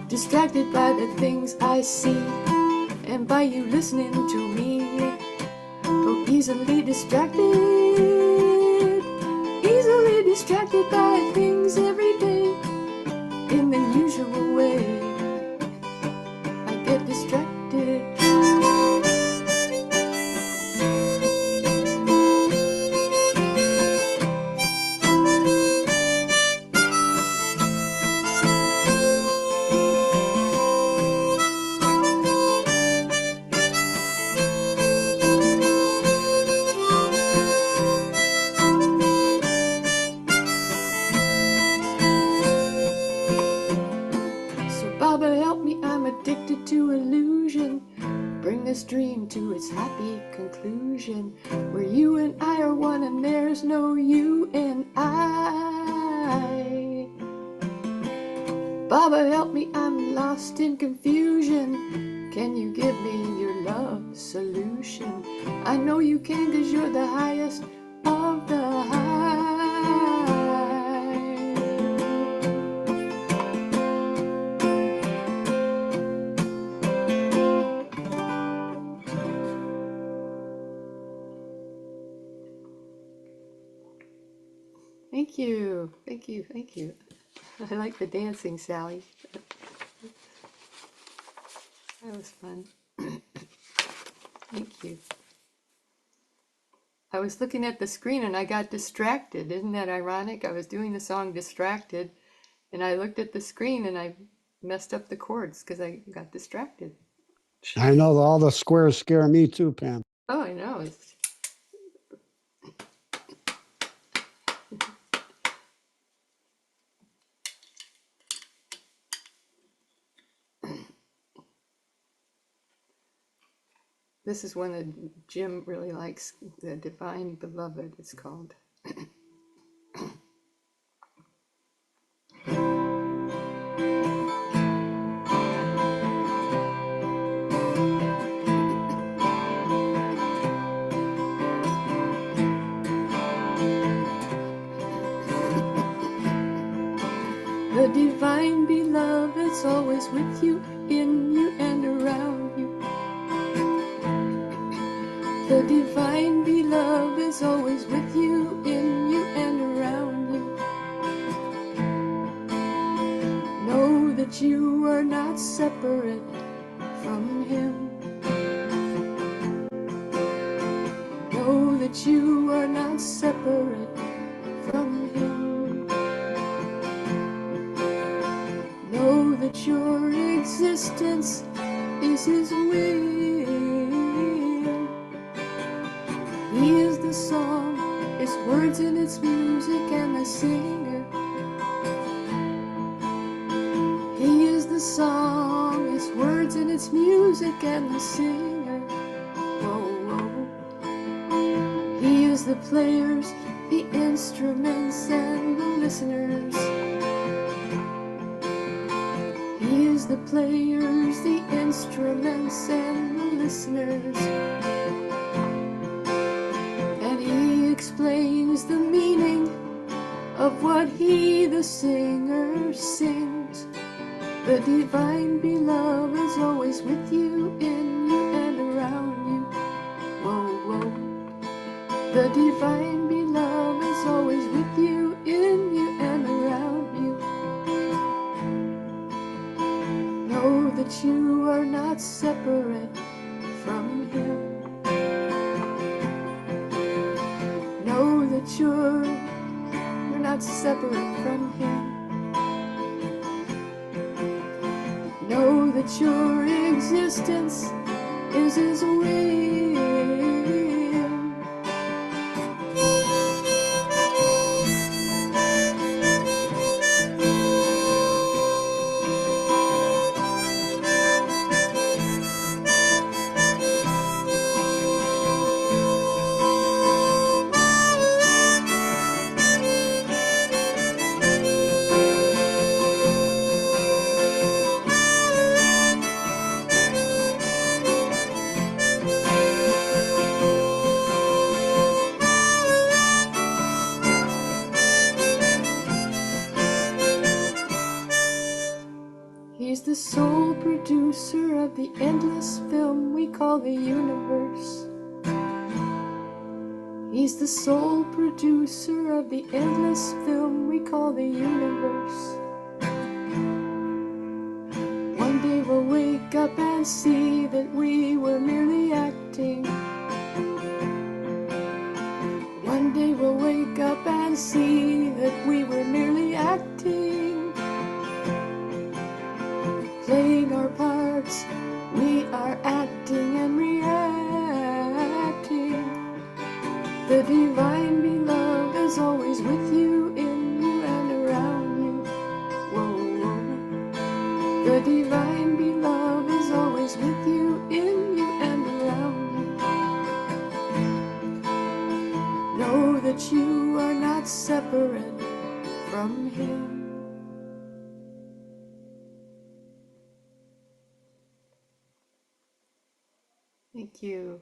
Distracted by the things I see, and by you listening to me. Oh, easily distracted by things every day. In the usual way, I get distracted. Baba help me, I'm addicted to illusion. Bring this dream to its happy conclusion, where you and I are one and there's no you and I. Baba help me, I'm lost in confusion. Can you give me your love solution? I know you can, 'cause you're the highest of the high. Thank you, thank you, thank you. I like the dancing, Sally. That was fun. Thank you. I was looking at the screen and I got distracted. Isn't that ironic? I was doing the song Distracted and I looked at the screen and I messed up the chords because I got distracted. I know all the squares scare me too, Pam. Oh, I know. This is one that Jim really likes, the Divine Beloved, it's called. The Divine Beloved's always with you, in you and around you. The Divine Beloved is always with you, in you and around you. Know that you are not separate from Him. Know that you are not separate from Him. Know that your existence is His will. He is the song, its words and its music and the singer. He is the song, its words and its music music and the singer. Whoa, whoa. He is the players, the instruments, and the listeners. He is the players, the instruments, and the listeners. And he explains the meaning of what he, the singer, sings. The divine beloved is always with you, in you, and around you. Whoa, whoa. The divine beloved is always with you, in you, and around you. Know that you are not separate from him. Know that you're not separate from him. Know that your existence is his will. He's the sole producer of the endless film we call the universe. He's the sole producer of the endless film we call the universe. One day we'll wake up and see that we were merely acting. One day we'll wake up and see that we were merely acting. Playing our parts, we are acting and reacting. The divine beloved is always with you, in you, and around you. Whoa, whoa. The divine beloved is always with you, in you, and around you. Know that you are not separate from him. Thank you.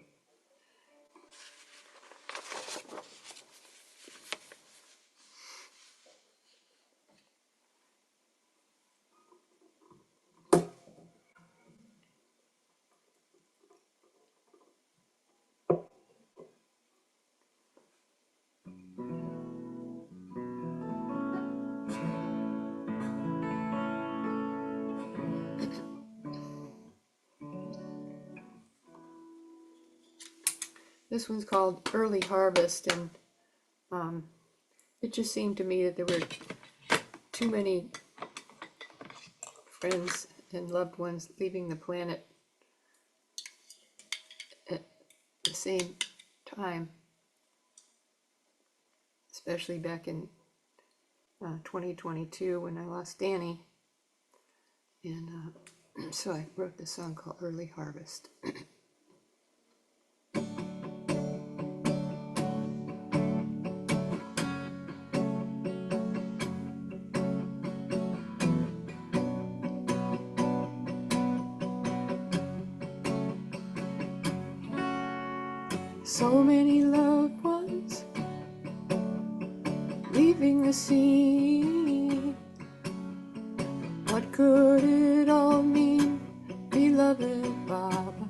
This one's called Early Harvest, and it just seemed to me that there were too many friends and loved ones leaving the planet at the same time, especially back in 2022 when I lost Danny. And so I wrote this song called Early Harvest. So many loved ones leaving the scene. What could it all mean, beloved Baba?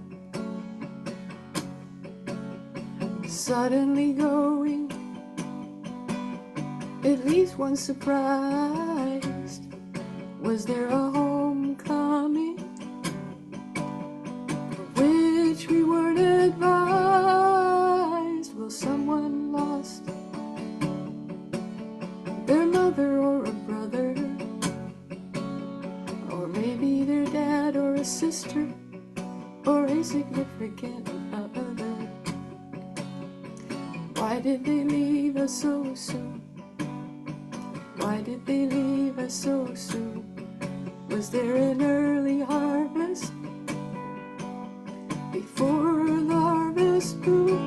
Suddenly going, at least one surprised. Was there a homecoming of which we weren't advised? Will someone lost their mother or a brother, or maybe their dad or a sister, or a significant other? Why did they leave us so soon? Why did they leave us so soon? Was there an early harvest before the harvest moon.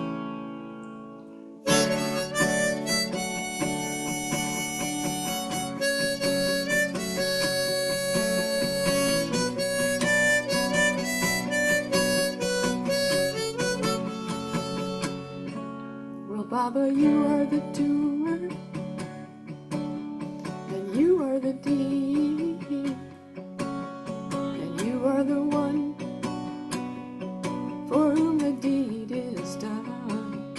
Well, Baba, you are the doer, and you are the deed, and you are the one for whom the deed is done.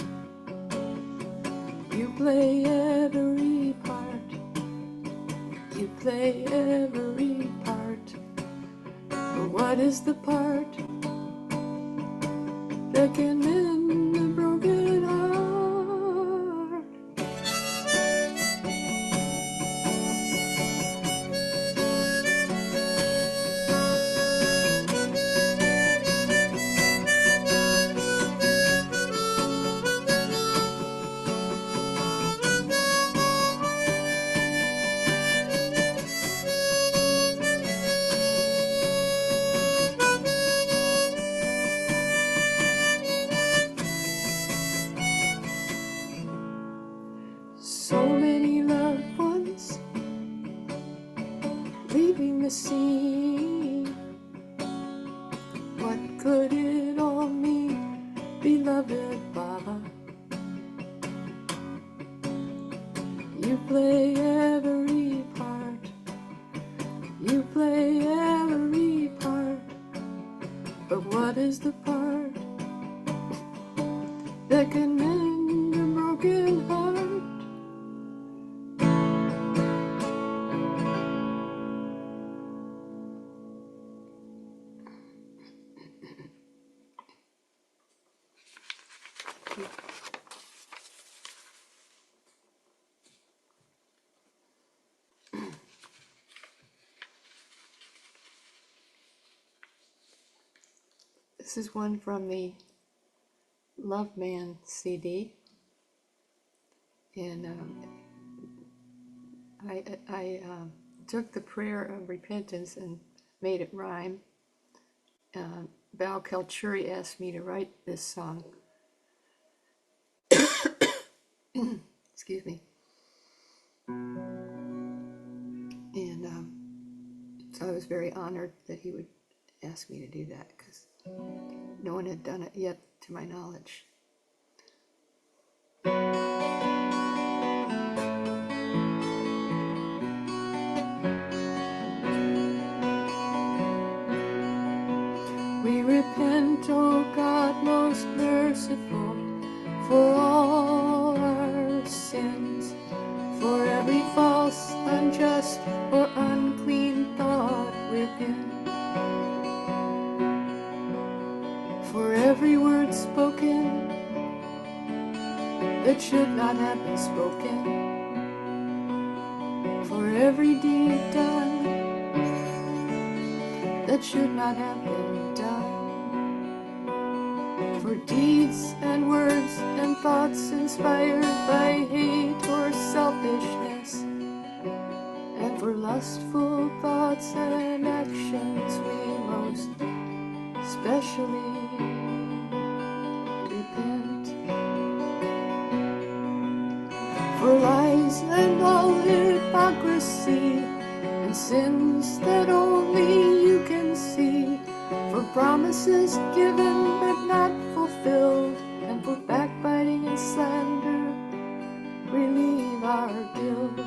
You play every part, you play every part, but what is the part that can mend a broken heart? So many loved ones leaving the scene. What could it all mean, beloved Baba? You play every part, you play every part, but what is the part that can mend a broken heart? This is one from the Love Man CD, and I took the prayer of repentance and made it rhyme. Val Kalchuri asked me to write this song. Excuse me. And so I was very honored that he would ask me to do that, because no one had done it yet, to my knowledge. We repent, O God most merciful, for all our sins, for every false, unjust, or unclean thought within, for every word spoken that should not have been spoken, for every deed done that should not have been done, for deeds and words and thoughts inspired by hate or selfishness, and for lustful thoughts and actions we most especially repent, for lies and all hypocrisy and sins that only you can see, for promises given but not fulfilled, and for backbiting and slander, relieve our guilt.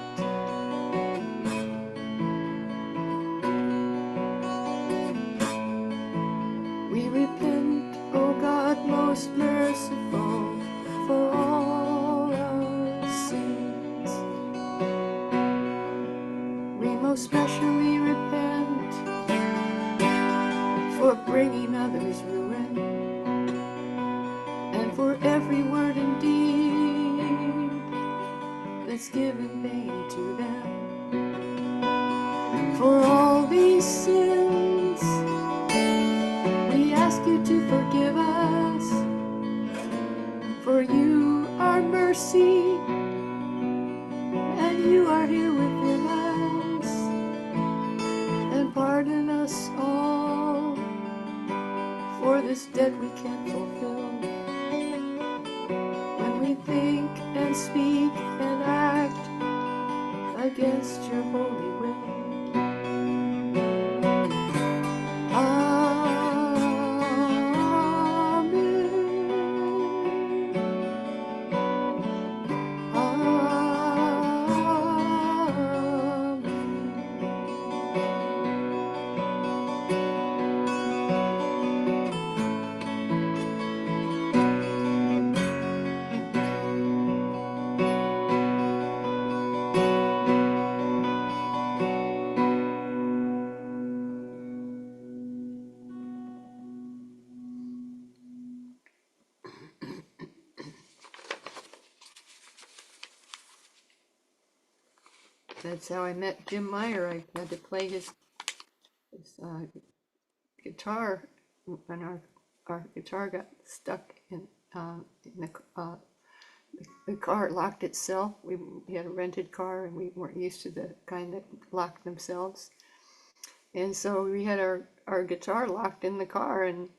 We repent, O God most merciful, for all our sins. We most specially repent for bringing others ruin, and for every word and deed that's given pain to them. For all these sins, we ask you to forgive us, for you are mercy, and you are here within us, and pardon us all for this debt we can't fulfill. When we think and speak and act against your holy will. That's how I met Jim Meyer. I had to play his guitar when our guitar got stuck in the car locked itself. We had a rented car and we weren't used to the kind that locked themselves. And so we had our guitar locked in the car, and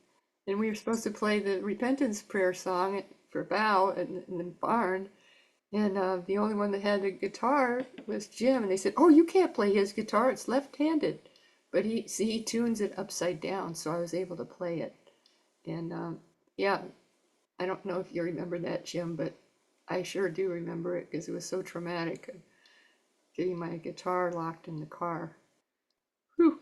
we were supposed to play the repentance prayer song for Val in the barn. And the only one that had the guitar was Jim. And they said, "Oh, you can't play his guitar. It's left-handed." But he tunes it upside down, so I was able to play it. And yeah, I don't know if you remember that, Jim, but I sure do remember it because it was so traumatic, getting my guitar locked in the car. Whew.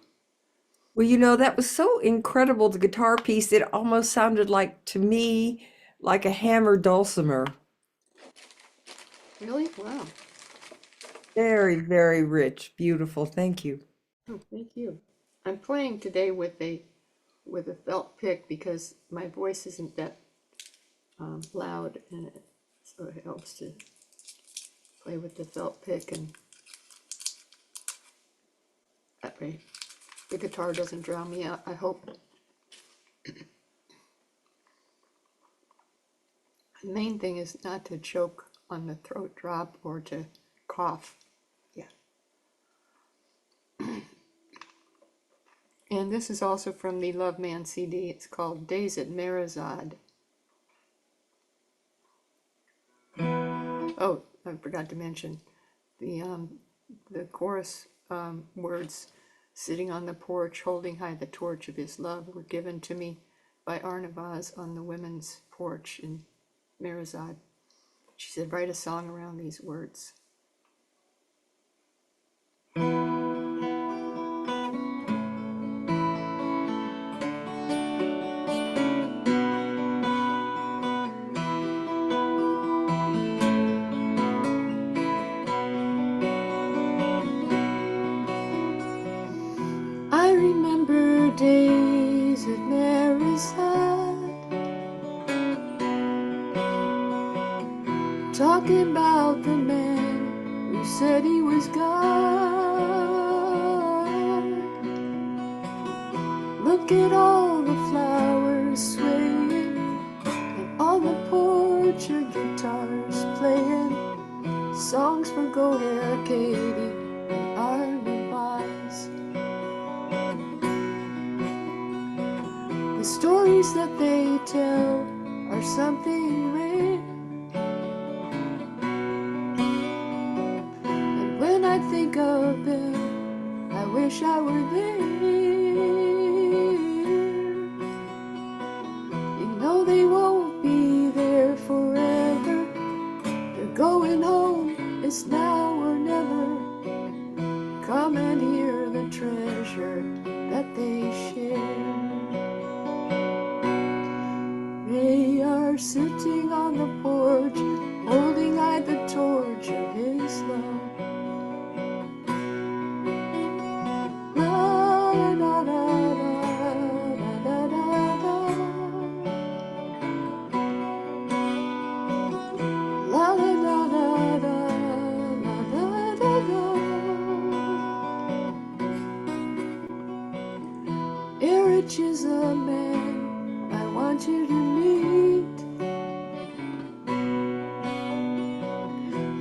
Well, that was so incredible, the guitar piece. It almost sounded like, to me, like a hammered dulcimer. Really? Wow. Very, very rich. Beautiful. Thank you. Oh, thank you. I'm playing today with a felt pick because my voice isn't that loud, and so it helps to play with the felt pick, and that way the guitar doesn't drown me out, I hope. The main thing is not to choke on the throat drop or to cough. Yeah. And this is also from the Love Man CD. It's called Days at Merazad. Oh, I forgot to mention the chorus words, "Sitting on the porch, holding high the torch of his love," were given to me by Arnavaz on the women's porch in Merazad. She said, "Write a song around these words." I remember days at Merazad, talking about the man who said he was God. Look at all the flowers swaying, and on the porch your guitars playing songs for Go Ahead Katie and Arnavaz. The stories that they tell are something rare, and when I think of them, I wish I were there. You know they won't be there forever. They're going home, it's now or never. Come and hear the treasure that they share. They are sitting on the porch, holding high the torch of his love. La la la la la la la la la la la la la la. Erich is a man I want you to meet.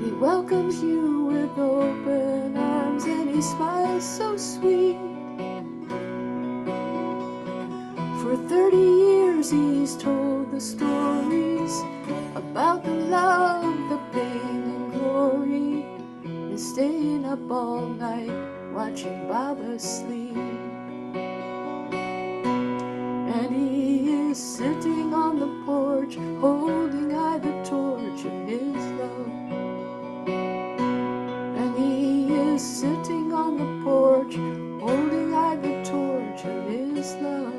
He welcomes you with open arms and he smiles so sweet. For 30 years years he's told the stories about the love, the pain and glory, and staying up all night watching Baba sleep. And he is sitting on the porch, holding high the torch of his love. And he is sitting on the porch, holding high the torch of his love.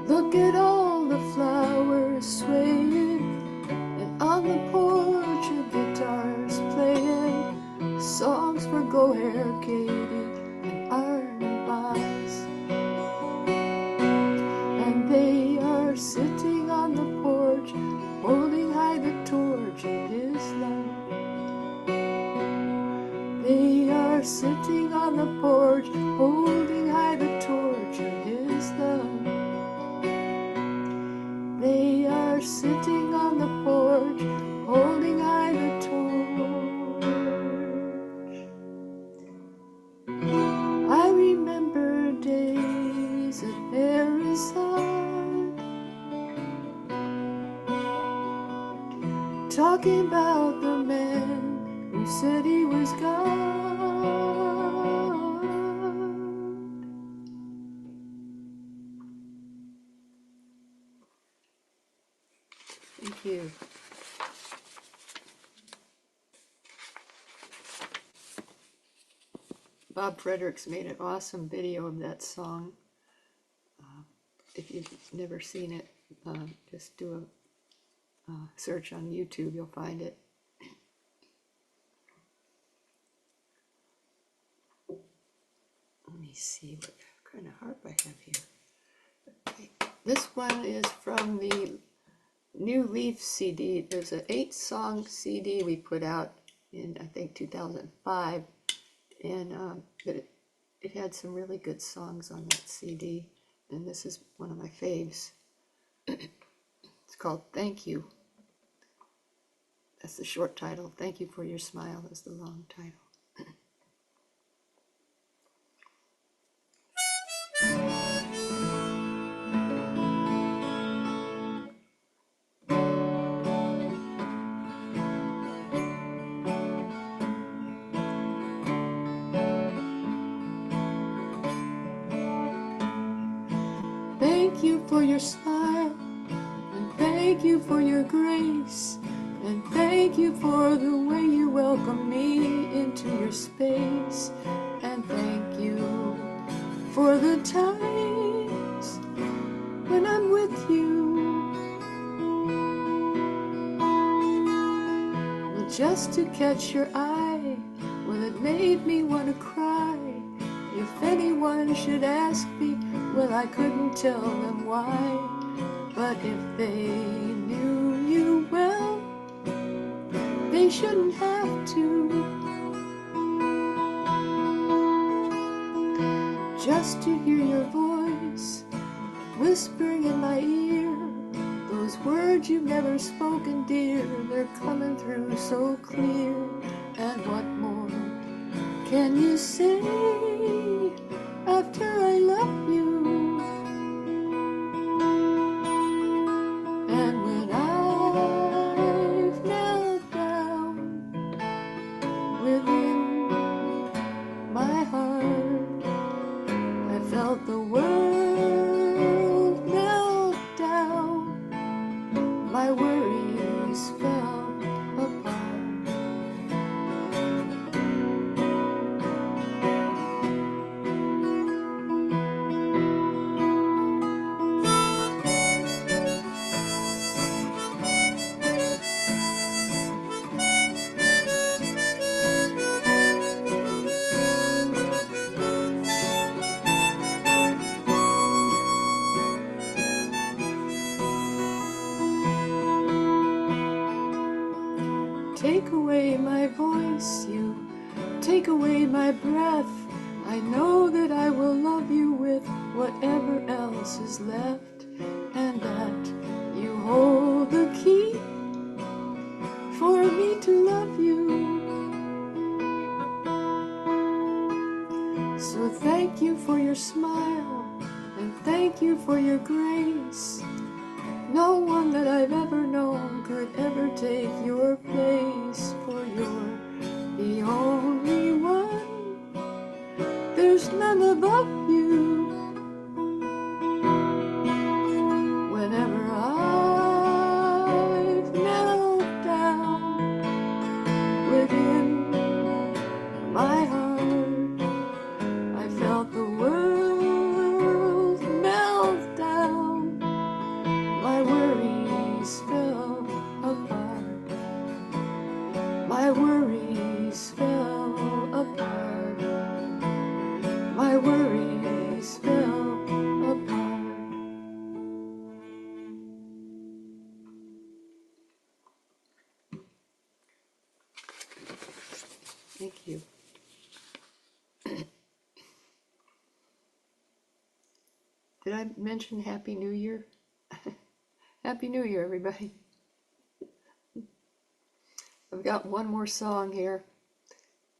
Look at all the flowers swaying, and on the porch a guitar's playing songs for Go-Hair Katie and Arnie Boss. And they are sitting on the porch, holding high the torch of his love. They are sitting on the porch, holding high the torch of his love. They are sitting on the porch, holding high the torch. I remember days at Pariside, talking about the man who said he was God. Thank you. Bob Fredericks made an awesome video of that song. If you've never seen it, just do a search on YouTube, you'll find it. Let me see what kind of harp I have here. Okay. This one is from the New Leaf CD. There's an 8-song CD we put out in, I think, 2005. And it had some really good songs on that CD. And this is one of my faves. It's called Thank You. That's the short title. Thank You for Your Smile is the long title. Thank you for your smile, and thank you for your grace, and thank you for the way you welcome me into your space, and thank you for the times when I'm with you. Well, just to catch your eye, well, it made me want to cry. If anyone should ask me, well, I couldn't tell them why. But if they knew you well, they shouldn't have to. Just to hear your voice whispering in my ear, those words you've never spoken, dear, they're coming through so clear. And what more can you say after I love you? And when I've knelt down within my heart, I felt the world melt down, my worries fell apart. Take away my voice, you take away my breath. I know that I will thank you for your smile, and thank you for your grace. No one that I've ever known could ever take your place, for you're the only one. There's none above you. Whenever I've knelt down within my heart, I felt the world melt down. My worries fell apart. My worries fell apart. My worries fell apart. Thank you. Did I mention Happy New Year? Happy New Year, everybody. I've got one more song here,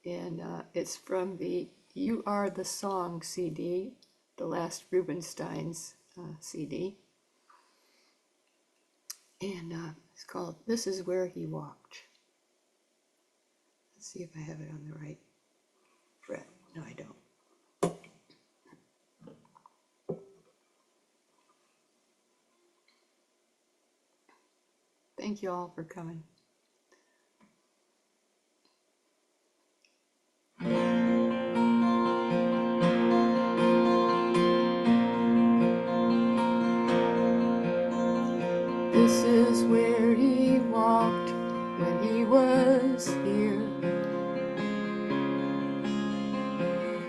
and it's from the You Are the Song CD, the last Rubenstein's CD. And it's called This Is Where He Walked. Let's see if I have it on the right fret. No, I don't. Thank you all for coming. This is where he walked when he was here.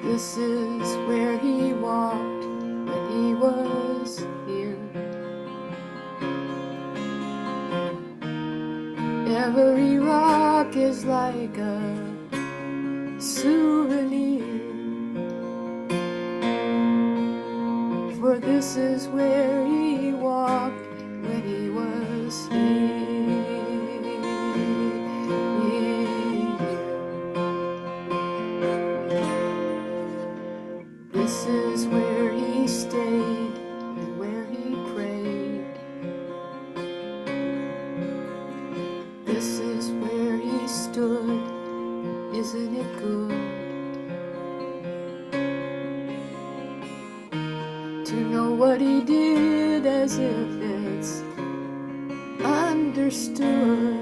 This is where he walked when he was here. Every rock is like a souvenir, for this is where he walked when he was here. This is where he stayed and where he prayed. This is where he stood, isn't it good to know what he did as if it's understood?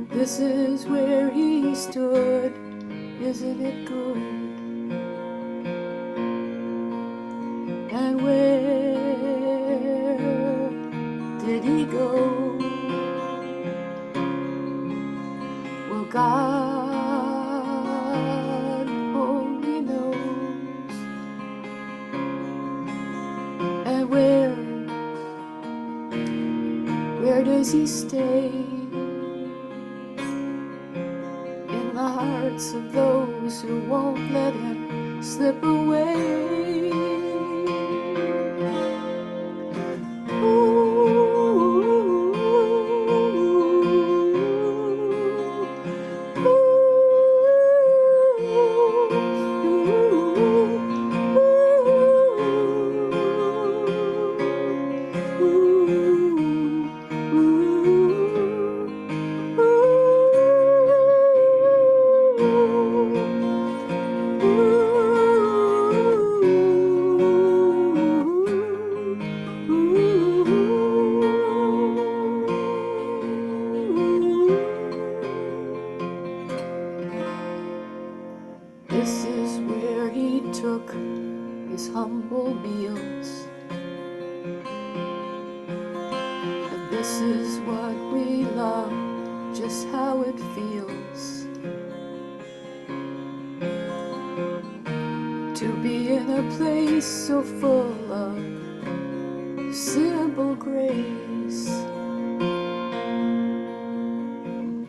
This is where he stood, isn't it good? And where did he go? Well, God only knows. And where does he stay? In the hearts of those who won't let him slip away. This is where he took his humble meals, and this is what we love, just how it feels to be in a place so full of simple grace.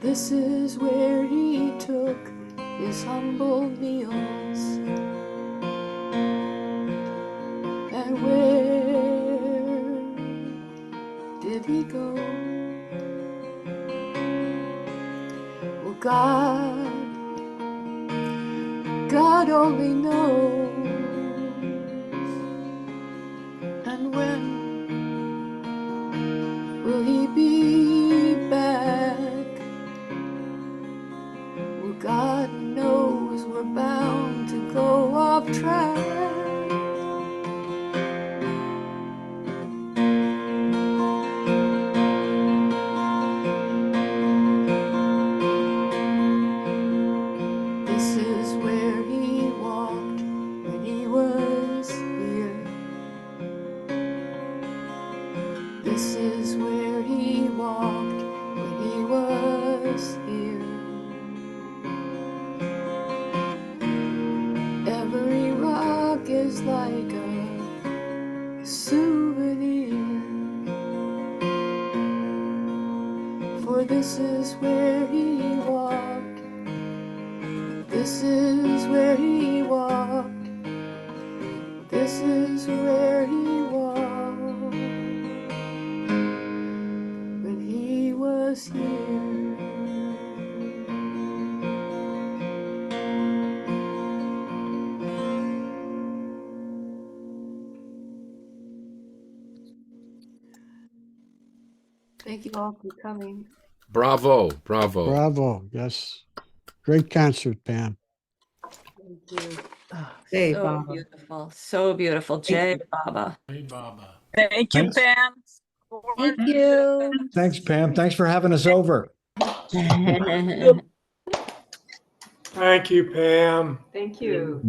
This is where he took his humble meals, and where did he go? Well, God God only knows. And when will he be back? Well, God knows we're bound to go off track. This is where he walked when he was here. This is where he walked when he was here. Every rock is like a souvenir. For this is where he walked. This is where he walked. This is where he walked when he was here. Thank you all for coming. Bravo, bravo. Bravo. Yes. Great concert, Pam. Thank you. Hey, So Baba. beautiful, so beautiful. Jay Baba. Hey, Baba. Thank you, Thanks. Pam. Thank you. Thanks, Pam. Thanks for having us over. Thank you, Pam. Thank you.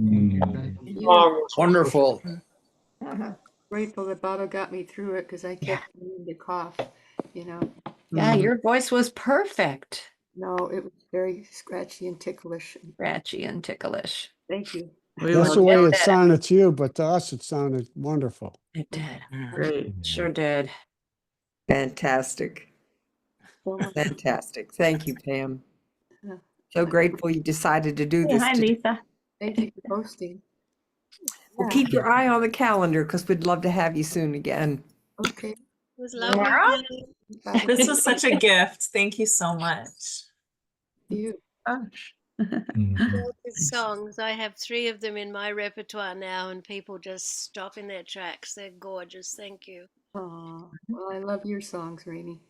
You. Wonderful. Grateful that Baba got me through it because I kept needing to cough, you know. Yeah, your voice was perfect. No, it was very scratchy and ticklish. Scratchy and ticklish. Thank you. That's the way it sounded to you, but to us, it sounded wonderful. It did. Great. Sure did. Fantastic. So much. Fantastic. Thank you, Pam. Yeah. So grateful you decided to do this. Hi, today. Lisa. Thank you for hosting. Well, Yeah. keep your eye on the calendar because we'd love to have you soon again. Okay. It was lovely. Laura? Baba, This was such a gift. Thank you so much. you. Gorgeous songs. I have 3 of them in my repertoire now, and people just stop in their tracks. They're gorgeous. Thank you. Aw, well, I love your songs, Rainey.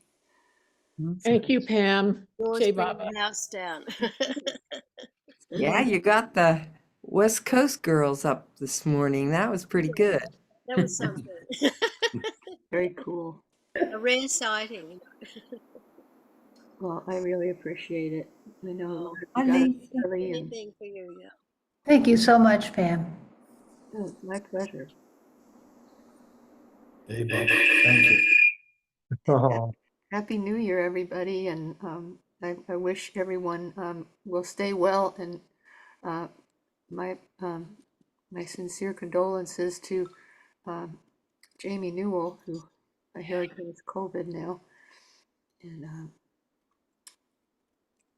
Thank you, Pam. Yours Jay bring Baba. the house down. Yeah, you got the West Coast girls up this morning. That was pretty good. That was something. Very cool. A rare sighting. Well, I really appreciate it. I know Hi, you got it Lisa. early and Anything for you, yeah. Thank you so much, Pam. oh, my pleasure. Hey, Baba. Thank you. Oh, Happy New Year, everybody, and I wish everyone will stay well. And my my sincere condolences to Jamie Newell, who I heard has COVID now, and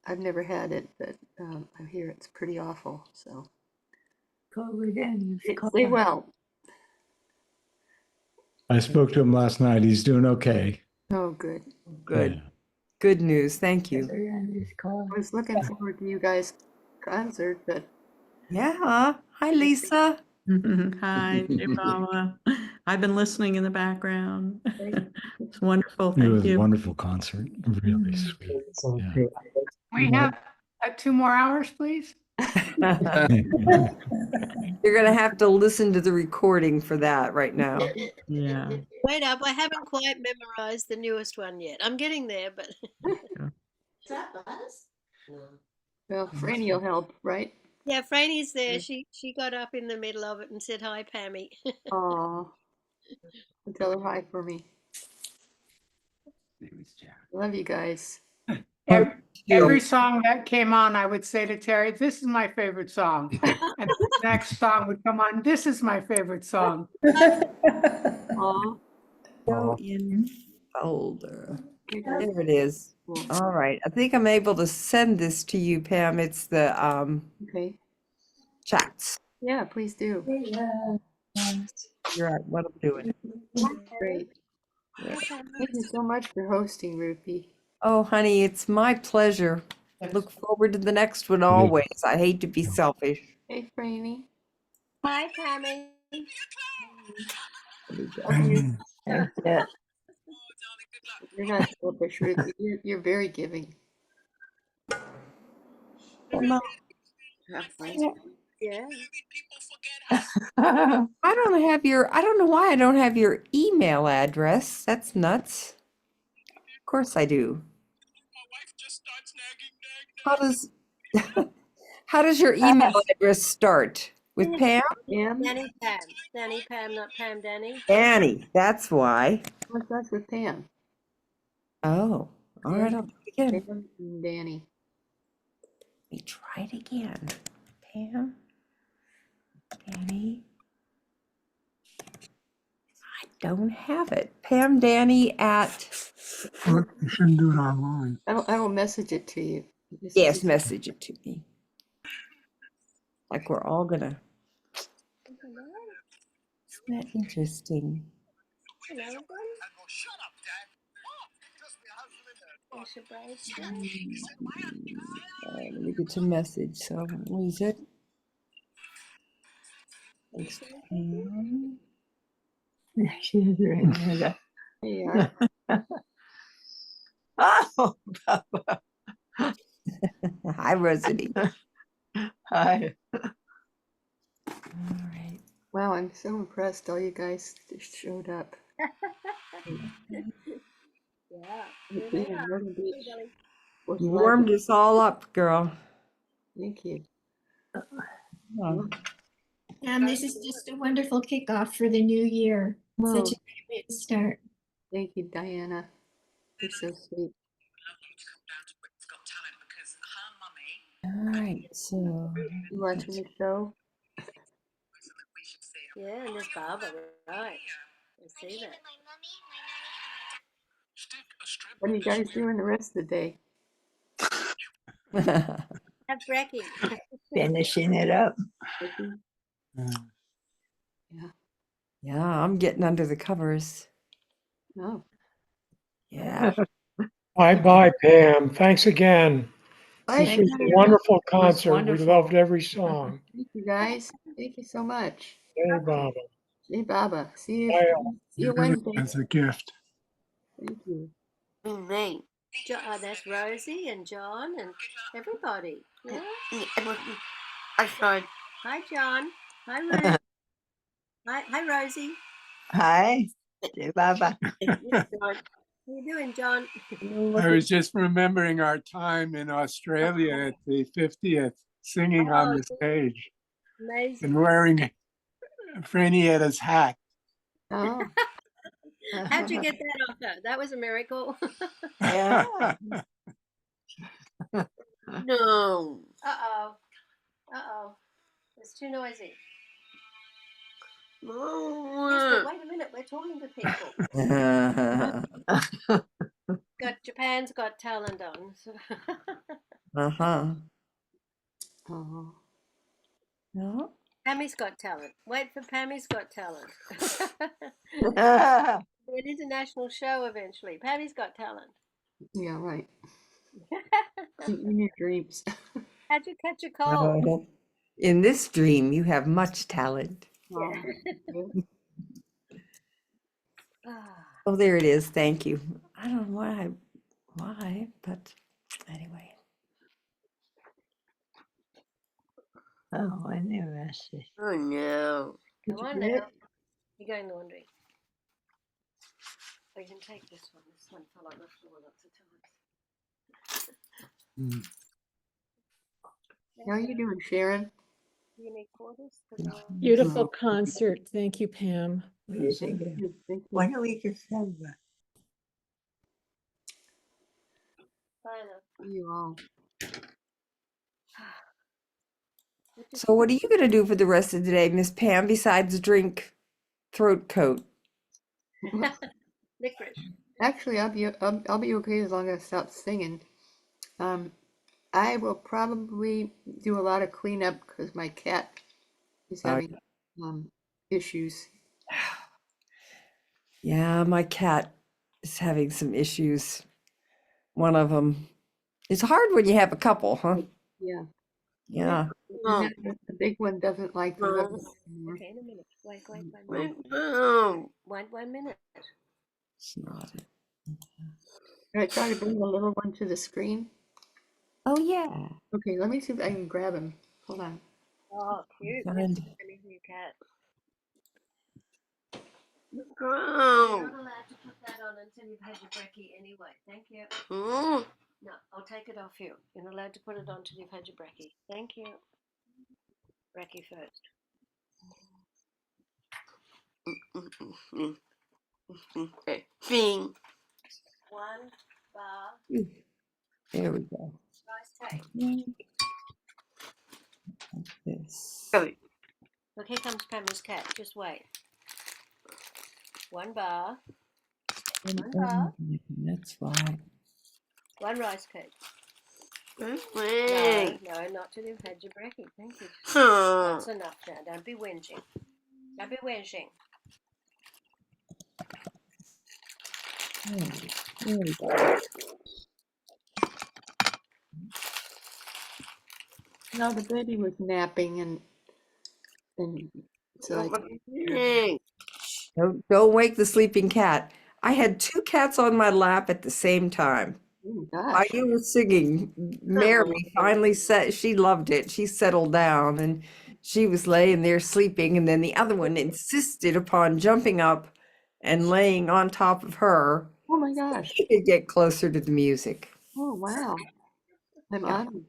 I've never had it, but I hear it's pretty awful. So stay well. I spoke to him last night. He's doing okay. Oh, good. Good. Yeah. Good news. Thank you. I was looking forward to you guys' concert, but Yeah. Hi, Lisa. Hi, Jay Baba. I've been listening in the background. It's wonderful. It was Thank a you. wonderful concert. Really sweet. Yeah. We have 2 more hours, please. You're going to have to listen to the recording for that right now. Yeah. Wait up, I haven't quite memorized the newest one yet. I'm getting there, but Is that Buzz? well, Franny will help, right? yeah, Franny's there. She got up in the middle of it and said hi, Pammy. Aw, tell her hi for me. Love you guys. Every song that came on, I would say to Terry, this is my favorite song. And the next song would come on, this is my favorite song. Aw, Go in folder. okay, There it is. cool. All right. I think I'm able to send this to you, Pam. It's the Okay. chats. Yeah, please do. You're right. What I'm doing. Great. Thank you so much for hosting, Ruthie. Oh, honey, it's my pleasure. Look forward to the next one always. I hate to be selfish. Hey, Franny. Hi, Pammy. That's it. You're not selfish, Ruth. You're very giving. Well, Yeah. I don't know why I don't have your email address. That's nuts. Of course I do. How does how does your email address start? With Pam? Pam? Danny Pam. Danny Pam, not Pam Danny. Annie, that's why. What's that with Pam? Oh, all right, I'll do it again. Pam and Danny. Let me try it again. Pam, Danny. I don't have it. Pam, Danny at. You shouldn't do it online. I will message it to you. Yes, message it to me. Like we're all gonna. Isn't that interesting? Hello, Let me get your message. So, what is it? Thanks, Pam. She's right there. Yeah. Oh, Hi, Rosalie. hi. All right. Wow, I'm so impressed. All you guys just showed up. Yeah. Being in Myrtle Beach was You like- warmed us all up, girl. Thank you. Oh. And this is just a wonderful kickoff for the new year. Such a great way to start. Thank you, Diana. You're so sweet. All right, so. You watching the show? Yeah, and there's Barbara, right. I see that. What are you guys doing the rest of the day? Have brekkie. Finishing it up. Yeah. Yeah, I'm getting under the covers. No. Yeah. Bye, Pam. Thanks again. This Thank was you. a wonderful It was concert. We wonderful. loved every song. Thank you, guys. Thank you so much. Hey, Baba. Hey, Baba. See Bye. you Wednesday. As a gift. Thank you. Me. That's Rosie and John and everybody. Yeah. Hi, John. Hi, Ruth. Hi, Rosie. Hi. Say bye-bye. John. How you doing, John? I was just remembering our time in Australia at the 50th, singing on the stage Amazing. and wearing Franietta's hat. Oh. How'd you get that off though? That was a miracle. Yeah. No. Uh-oh. Uh-oh. It's too noisy. Yes, but wait a minute, we're talking to people. Got Japan's Got Talent on. Uh-huh. Oh. No? Pammy's Got Talent. Wait for Pammy's Got Talent. An international show eventually. Pammy's Got Talent. Yeah, right. In your dreams. How'd you catch a cold? In this dream, you have much talent. Yeah. Oh, there it is. Thank you. I don't know why, but anyway. Oh, I never see. Oh no. Did Come you on get now. it? You're going laundry. Oh, you can take this one. This one fell on the floor lots of times. How are you doing, Sharon? You need quarters? Beautiful concert. Thank you, Pam. Thank you. Why don't we just have that? You all. So what are you going to do for the rest of the day, Miss Pam, besides drink throat coat? Licorice. Actually, I'll be okay as long as I stop singing. I will probably do a lot of cleanup because my cat is having issues. Yeah, my cat is having some issues. One of them. It's hard when you have a couple, huh? Yeah. Yeah. The big one doesn't like the little one anymore. Okay, in a minute. Wait. 1 minute. It's not it. Can I try to bring the little one to the screen? Oh, yeah. Okay, let me see if I can grab him. Hold on. Oh, cute. Find- Any new cat. You're not allowed to put that on until you've had your brekkie anyway. Thank you. No, I'll take it off you. You're not allowed to put it on until you've had your brekkie. Thank you. Brekkie first. Okay. Bing. 1 bar There we go. rice cake. This. Go. Look, here comes Pamela's cat. Just wait. 1 bar. 1 bar. That's right. 1 rice cake. No, Wait. no, not till you've had your brekkie. Thank you. Huh. That's enough now. Don't be whinging. Don't be whinging. There we go. No, the baby was napping and so I Hey. Don't wake the sleeping cat. I had 2 cats on my lap at the same time. oh While gosh. you were singing, Mary finally said she loved it. She settled down and she was laying there sleeping, and then the other one insisted upon jumping up and laying on top of her Oh my so gosh. she could get closer to the music. Oh wow. I'm Yeah. honored.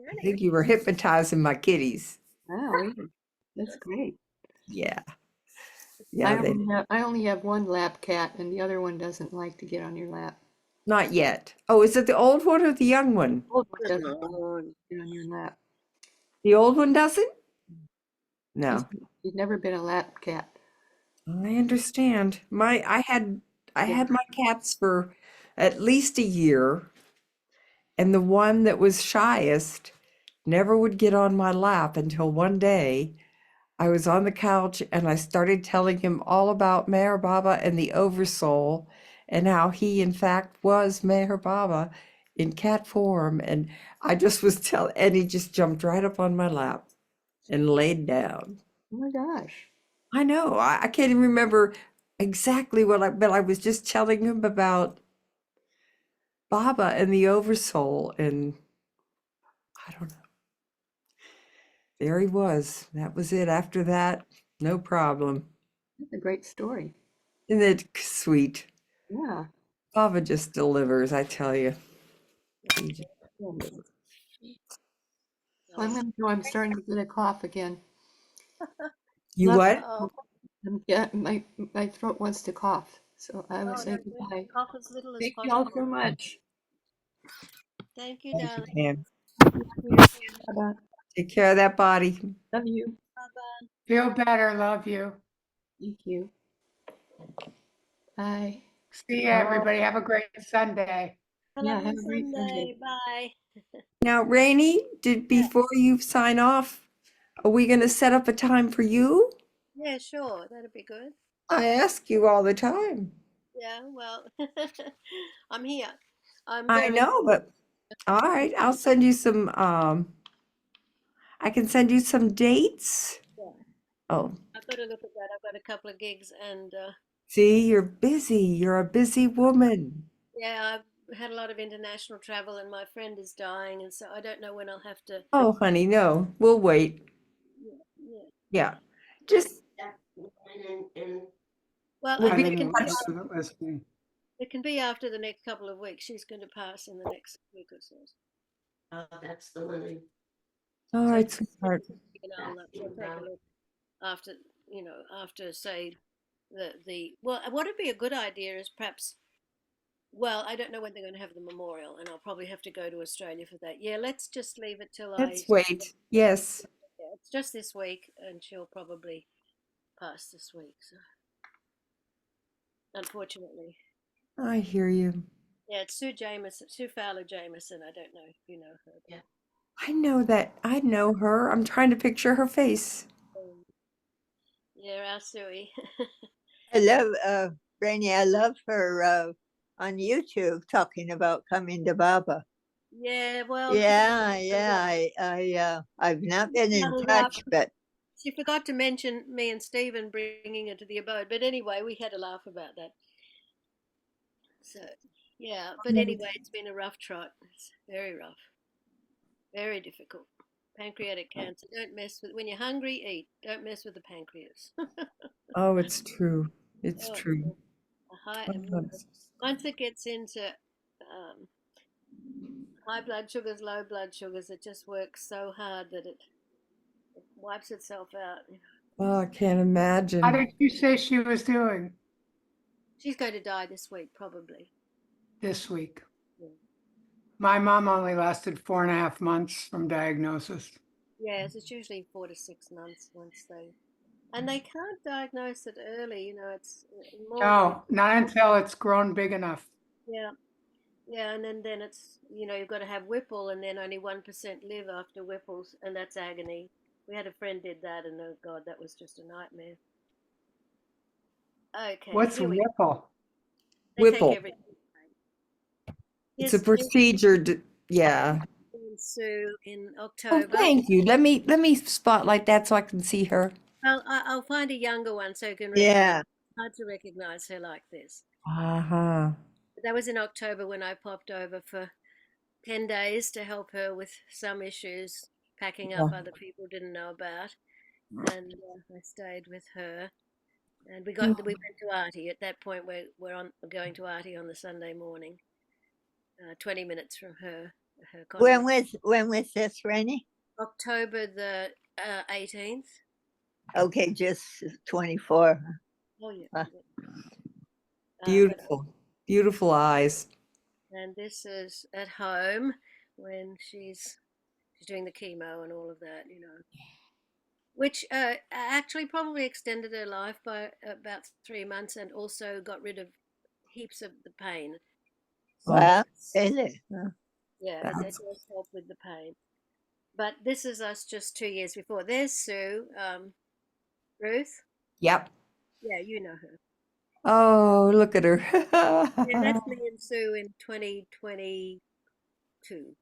I think you were hypnotizing my kitties. Wow, that's great. Yeah. Yeah, they I only have 1 lap cat, and the other one doesn't like to get on your lap. not yet. Oh, is it the old one or the young one? Old one doesn't like to get on your lap. The old one doesn't? No. He's never been a lap cat. I understand. I had my cats for at least a year, and the one that was shyest never would get on my lap until one day I was on the couch and I started telling him all about Meher Baba and the Oversoul and how he in fact was Meher Baba in cat form, and I just was and he just jumped right up on my lap and laid down. Oh my gosh. I know. I can't even remember exactly but I was just telling him about Baba and the Oversoul, and I don't know. There he was. That was it. After that, no problem. That's a great story. Isn't it sweet? Yeah. Baba just delivers, I tell you. He just delivers. I'm gonna go. I'm starting to get a cough again. You Love- what? Oh, Yeah, my throat wants to cough, so I will say no, goodbye. cough as little as Thank you all possible. so much. Thank you, Thank you, darling. Pam. Bye-bye. Take care of that body. Love you. Bye-bye. Feel better. Love you. Thank you. Bye. See you, everybody. Have a great Sunday. Yeah, Lovely have a great Sunday. Sunday. Bye. Now, Rainey, before you sign off, are we going to set up a time for you? Yeah, sure. That'd be good. I ask you all the time. Yeah, well, I'm here. I'm I very know, but all right, I'll send you some, I can send you some dates. yeah. Oh, I've got to look at that. I've got a couple of gigs and see, you're busy. You're a busy woman. yeah, I've had a lot of international travel and my friend is dying and so I don't know when I'll have to. Oh, honey, no, we'll wait. Yeah. Yeah, just Well, we'll I be think in touch. it can be after the next couple of weeks. She's going to pass in the next week or so. Oh, that's the one. All right, sweetheart. You know, we'll take a look after, after say well, what would be a good idea is perhaps, well, I don't know when they're going to have the memorial and I'll probably have to go to Australia for that. Yeah, let's just leave it till Let's wait. Yes. Yeah, it's just this week and she'll probably pass this week. So, unfortunately. I hear you. Yeah, it's Sue Fowler Jameson. I don't know if you know her. Yeah. I know that. I know her. I'm trying to picture her face. Yeah, our Suey. I love, Rainey, I love her on YouTube talking about coming to Baba. Yeah, well, I've not been in Muddled up. touch, but She forgot to mention me and Stephen bringing her to the abode. But anyway, we had a laugh about that. So, yeah. But anyway, it's been a rough trot. It's very rough. Very difficult. Pancreatic cancer. Don't mess with, when you're hungry, eat. Don't mess with the pancreas. Oh, it's true. It's Oh, true. a high, Oh, it's- once it gets into high blood sugars, low blood sugars, it just works so hard that it wipes itself out. Oh, I can't How imagine. did you say she was doing She's going to die this week, probably. this week? Yeah. My mom only lasted 4.5 months from diagnosis. Yes, it's usually 4 to 6 months once they, and they can't diagnose it early. It's more. No, not until it's grown big enough. Yeah, yeah, and then it's you've got to have Whipple, and then only 1% live after Whipples, and that's agony. We had a friend did that, and oh God, that was just a nightmare. Okay, What's here we Whipple? They take Whipple. everything. It's a Here's procedure. Yeah. Sue in Oh, October. thank you. Let me spotlight that so I can see her. I'll find a younger one so you can Yeah. recognize. Hard to recognize her like this. Uh-huh. That was in October when I popped over for 10 days to help her with some issues, packing up Yeah. other people didn't know about. And I stayed with her. And we went to Artie. At that point, we're going to Artie on the Sunday morning, 20 minutes from her when convent. was this, Rainey? October the 18th. Okay, just 24. Oh, yeah. Beautiful. Beautiful eyes. And this is at home when she's doing the chemo and all of that, which actually probably extended her life by about 3 months and also got rid of heaps of the pain. Wow, really? Yeah, that does help with the pain. But this is us just 2 years before. There's Sue, Ruth. Yep. Yeah, you know her. Oh, look at her. Yeah, that's me and Sue in 2022.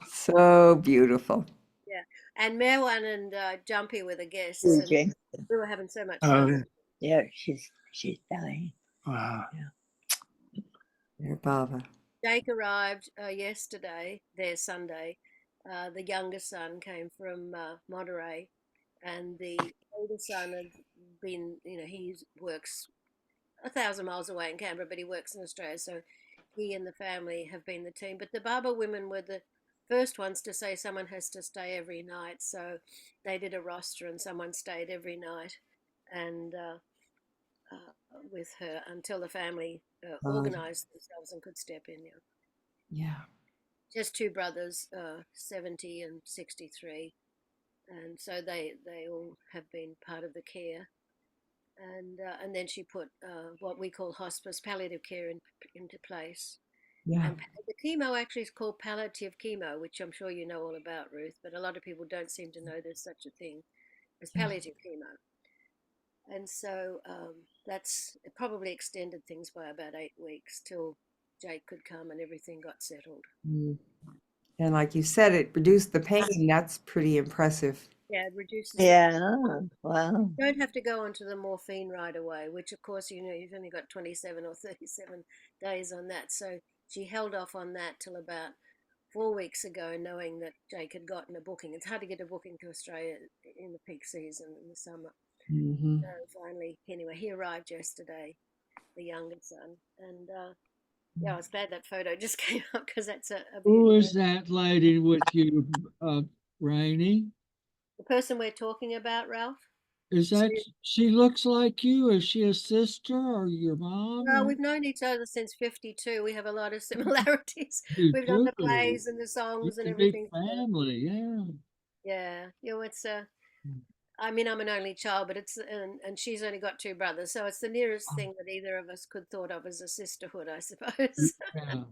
So beautiful. Yeah, and Merwan and Jumpy were the guests, Ooh, and James. we were having so much Oh, fun. Yeah, she's dying. wow. There, Baba. Jake arrived yesterday, there Sunday. The younger son came from Monterey, and the older son had been, he works 1,000 miles away in Canberra, but he works in Australia. So he and the family have been the team. But the Barber women were the first ones to say someone has to stay every night. So they did a roster, and someone stayed every night, and with her until the family organised themselves and could step in. Yeah. Just two brothers, 70 and 63, and so they all have been part of the care. And then she put what we call hospice palliative care into place. Yeah. And the chemo actually is called palliative chemo, which I'm sure you know all about, Ruth, but a lot of people don't seem to know there's such a thing as palliative chemo. And so that's it probably extended things by about 8 weeks till Jake could come and everything got settled. And like you said, it reduced the pain. That's pretty impressive. Yeah, it reduces. Yeah, wow. You don't have to go onto the morphine right away, which of course, you've only got 27 or 37 days on that. So she held off on that till about 4 weeks ago, knowing that Jake had gotten a booking. It's hard to get a booking to Australia in the peak season in the summer. Mm-hmm. So finally, anyway, he arrived yesterday, the younger son. And yeah, I was glad that photo just came up because that's a Who is that lady with you, Rainey? the person we're talking about, Ralph. Is that, she looks like you? Is she a sister or your mom? Well, we've known each other since 52. We have a lot of similarities. You We've done the do. plays and the songs It's and a big everything. family, yeah. Yeah, it's I mean, I'm an only child, but it's and she's only got two brothers, so it's the nearest thing that either of us could thought of as a sisterhood, I suppose. Yeah.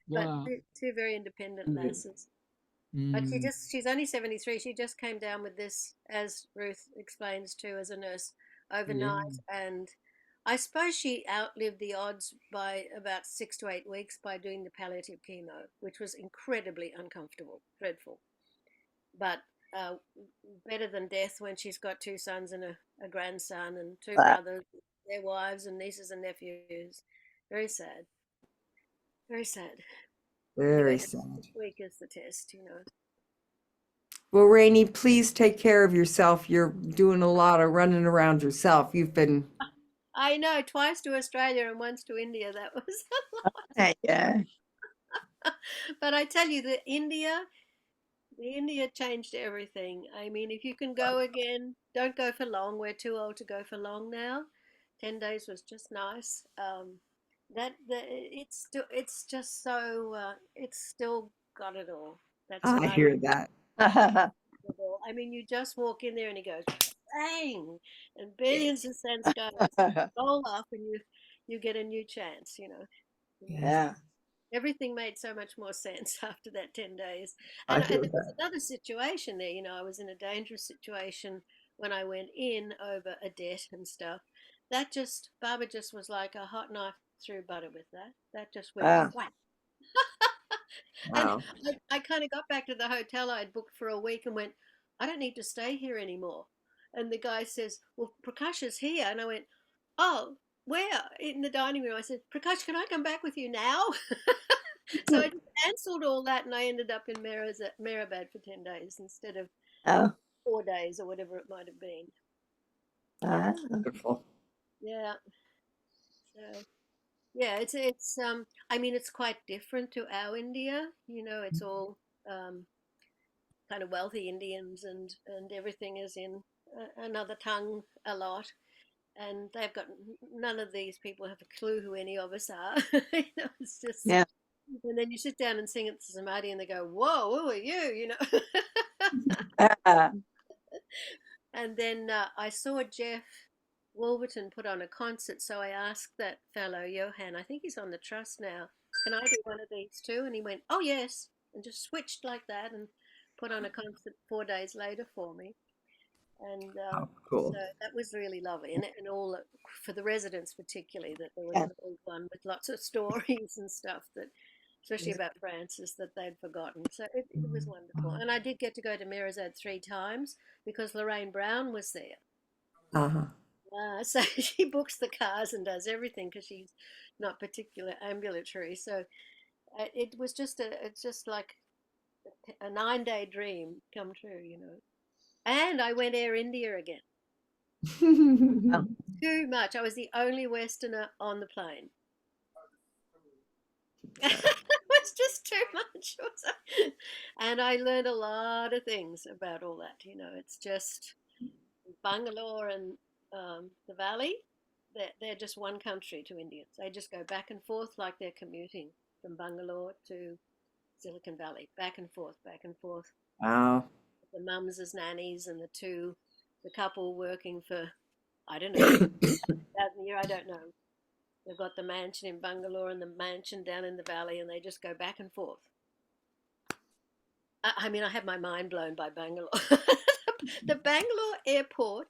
But Wow. two very independent lasses. But she's only 73. She just came down with this, as Ruth explains too, as a nurse overnight, and I suppose she outlived the odds by about 6 to 8 weeks by doing the palliative chemo, which was incredibly uncomfortable, dreadful. But uh, better than death when she's got two sons and a grandson and two Wow. brothers, their wives and nieces and nephews. Very sad. Very sad. Very Anyway, sad. this week is the test, you know. Well, Rainey, please take care of yourself. You're doing a lot of running around yourself. You've been, I know, twice to Australia and once to India. That was a lot. Yeah. But I tell you, the India changed everything. I mean, if you can go again, don't go for long. We're too old to go for long now. 10 days was just nice. It's just so it's still got it all. That's what I I hear that. I mean, you just walk in there and it goes bang, and billions of cents go roll off, and you get a new chance. You know. Yeah. Everything made so much more sense after that 10 days. I And hear there was that. another situation there. You know, I was in a dangerous situation when I went in over a debt and stuff. Barbara just was like a hot knife through butter with that. That just went Wow. whack. And Wow. I kind of got back to the hotel I'd booked for a week and went, I don't need to stay here anymore. And the guy says, well, Prakash is here. And I went, oh, where? In the dining room. I said, Prakash, can I come back with you now? So I just cancelled all that and I ended up in Mehrabad for 10 days instead of Oh. 4 days or whatever it might have been. Wow. Wonderful. Yeah. So yeah, I mean it's quite different to our India. You know, it's all kind of wealthy Indians and everything is in another tongue a lot. And they've got none of these people have a clue who any of us are. You know, it's just, Yeah. and then you sit down and sing it to somebody and they go, whoa, who are you? You know. And then I saw Jeff Wolverton put on a concert, so I asked that fellow Johan, I think he's on the trust now, can I do one of these too? And he went, oh yes, and just switched like that and put on a concert 4 days later for me. And Oh, so cool. that was really lovely, and all for the residents particularly, that there was Yeah. an old one with lots of stories and stuff that, especially about Francis, that they'd forgotten. So it was wonderful, and I did get to go to Mirazad 3 times because Lorraine Brown was there. Uh-huh. So she books the cars and does everything because she's not particular ambulatory. So it was it's just like a 9 day dream come true, you know. And I went Air India again. Oh. Too much. I was the only Westerner on the plane. It was just too much. And I learned a lot of things about all that. You know, it's just Bangalore and the Valley. They're just one country to Indians. They just go back and forth like they're commuting from Bangalore to Silicon Valley, back and forth, back and forth. Wow. The mums as nannies and the couple working for, I don't know, 1,000 year, I don't know. They've got the mansion in Bangalore and the mansion down in the valley, and they just go back and forth. I mean, I had my mind blown by Bangalore. The Bangalore airport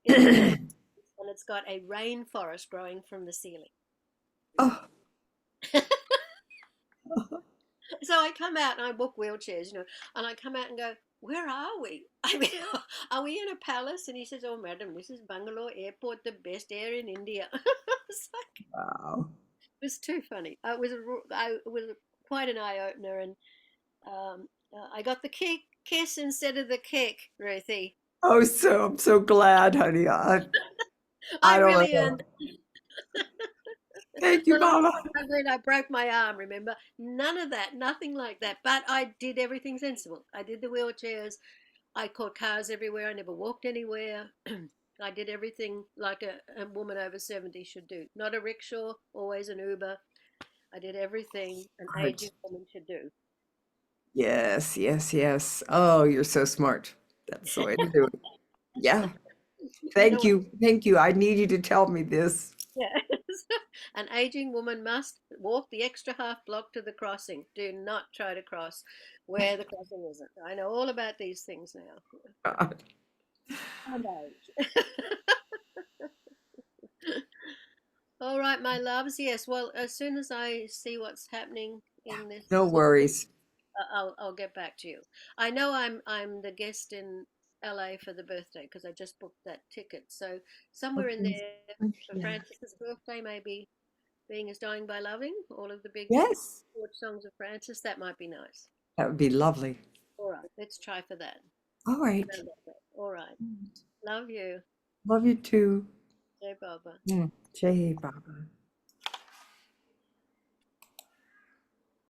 is and it's got a rainforest growing from the ceiling. Oh. So I come out and I book wheelchairs, you know, and I come out and go, where are we? I mean, are we in a palace? And he says, oh, madam, this is Bangalore Airport, the best air in India. It's like, Wow. it was too funny. It was quite an eye opener, and I got the kiss instead of the kick, Ruthie. Oh, I'm so glad, honey. I I don't really know. earned. Thank you, Well, Mama. I broke my arm, remember? None of that, nothing like that. But I did everything sensible. I did the wheelchairs. I caught cars everywhere. I never walked anywhere. I did everything like a woman over 70 should do. Not a rickshaw, always an Uber. I did everything an Right. aging woman should do. Yes, yes, yes. Oh, you're so smart. That's the way to do it. Yeah. Thank you. Thank you. I need you to tell me this. Yes. An aging woman must walk the extra half block to the crossing. Do not try to cross where the crossing isn't. I know all about these things now. And age. right, my loves. Yes. Well, as soon as I see what's happening in this, No worries. I'll get back to you. I know I'm the guest in LA for the birthday because I just booked that ticket. So somewhere in there for Francis's birthday, maybe Being is Dying by Loving, all of the big Yes, chord songs of Francis. That might be nice. that would be lovely. All right, let's try for that. All right. All right. Love you. Love you too. Jai Baba. Jai Baba.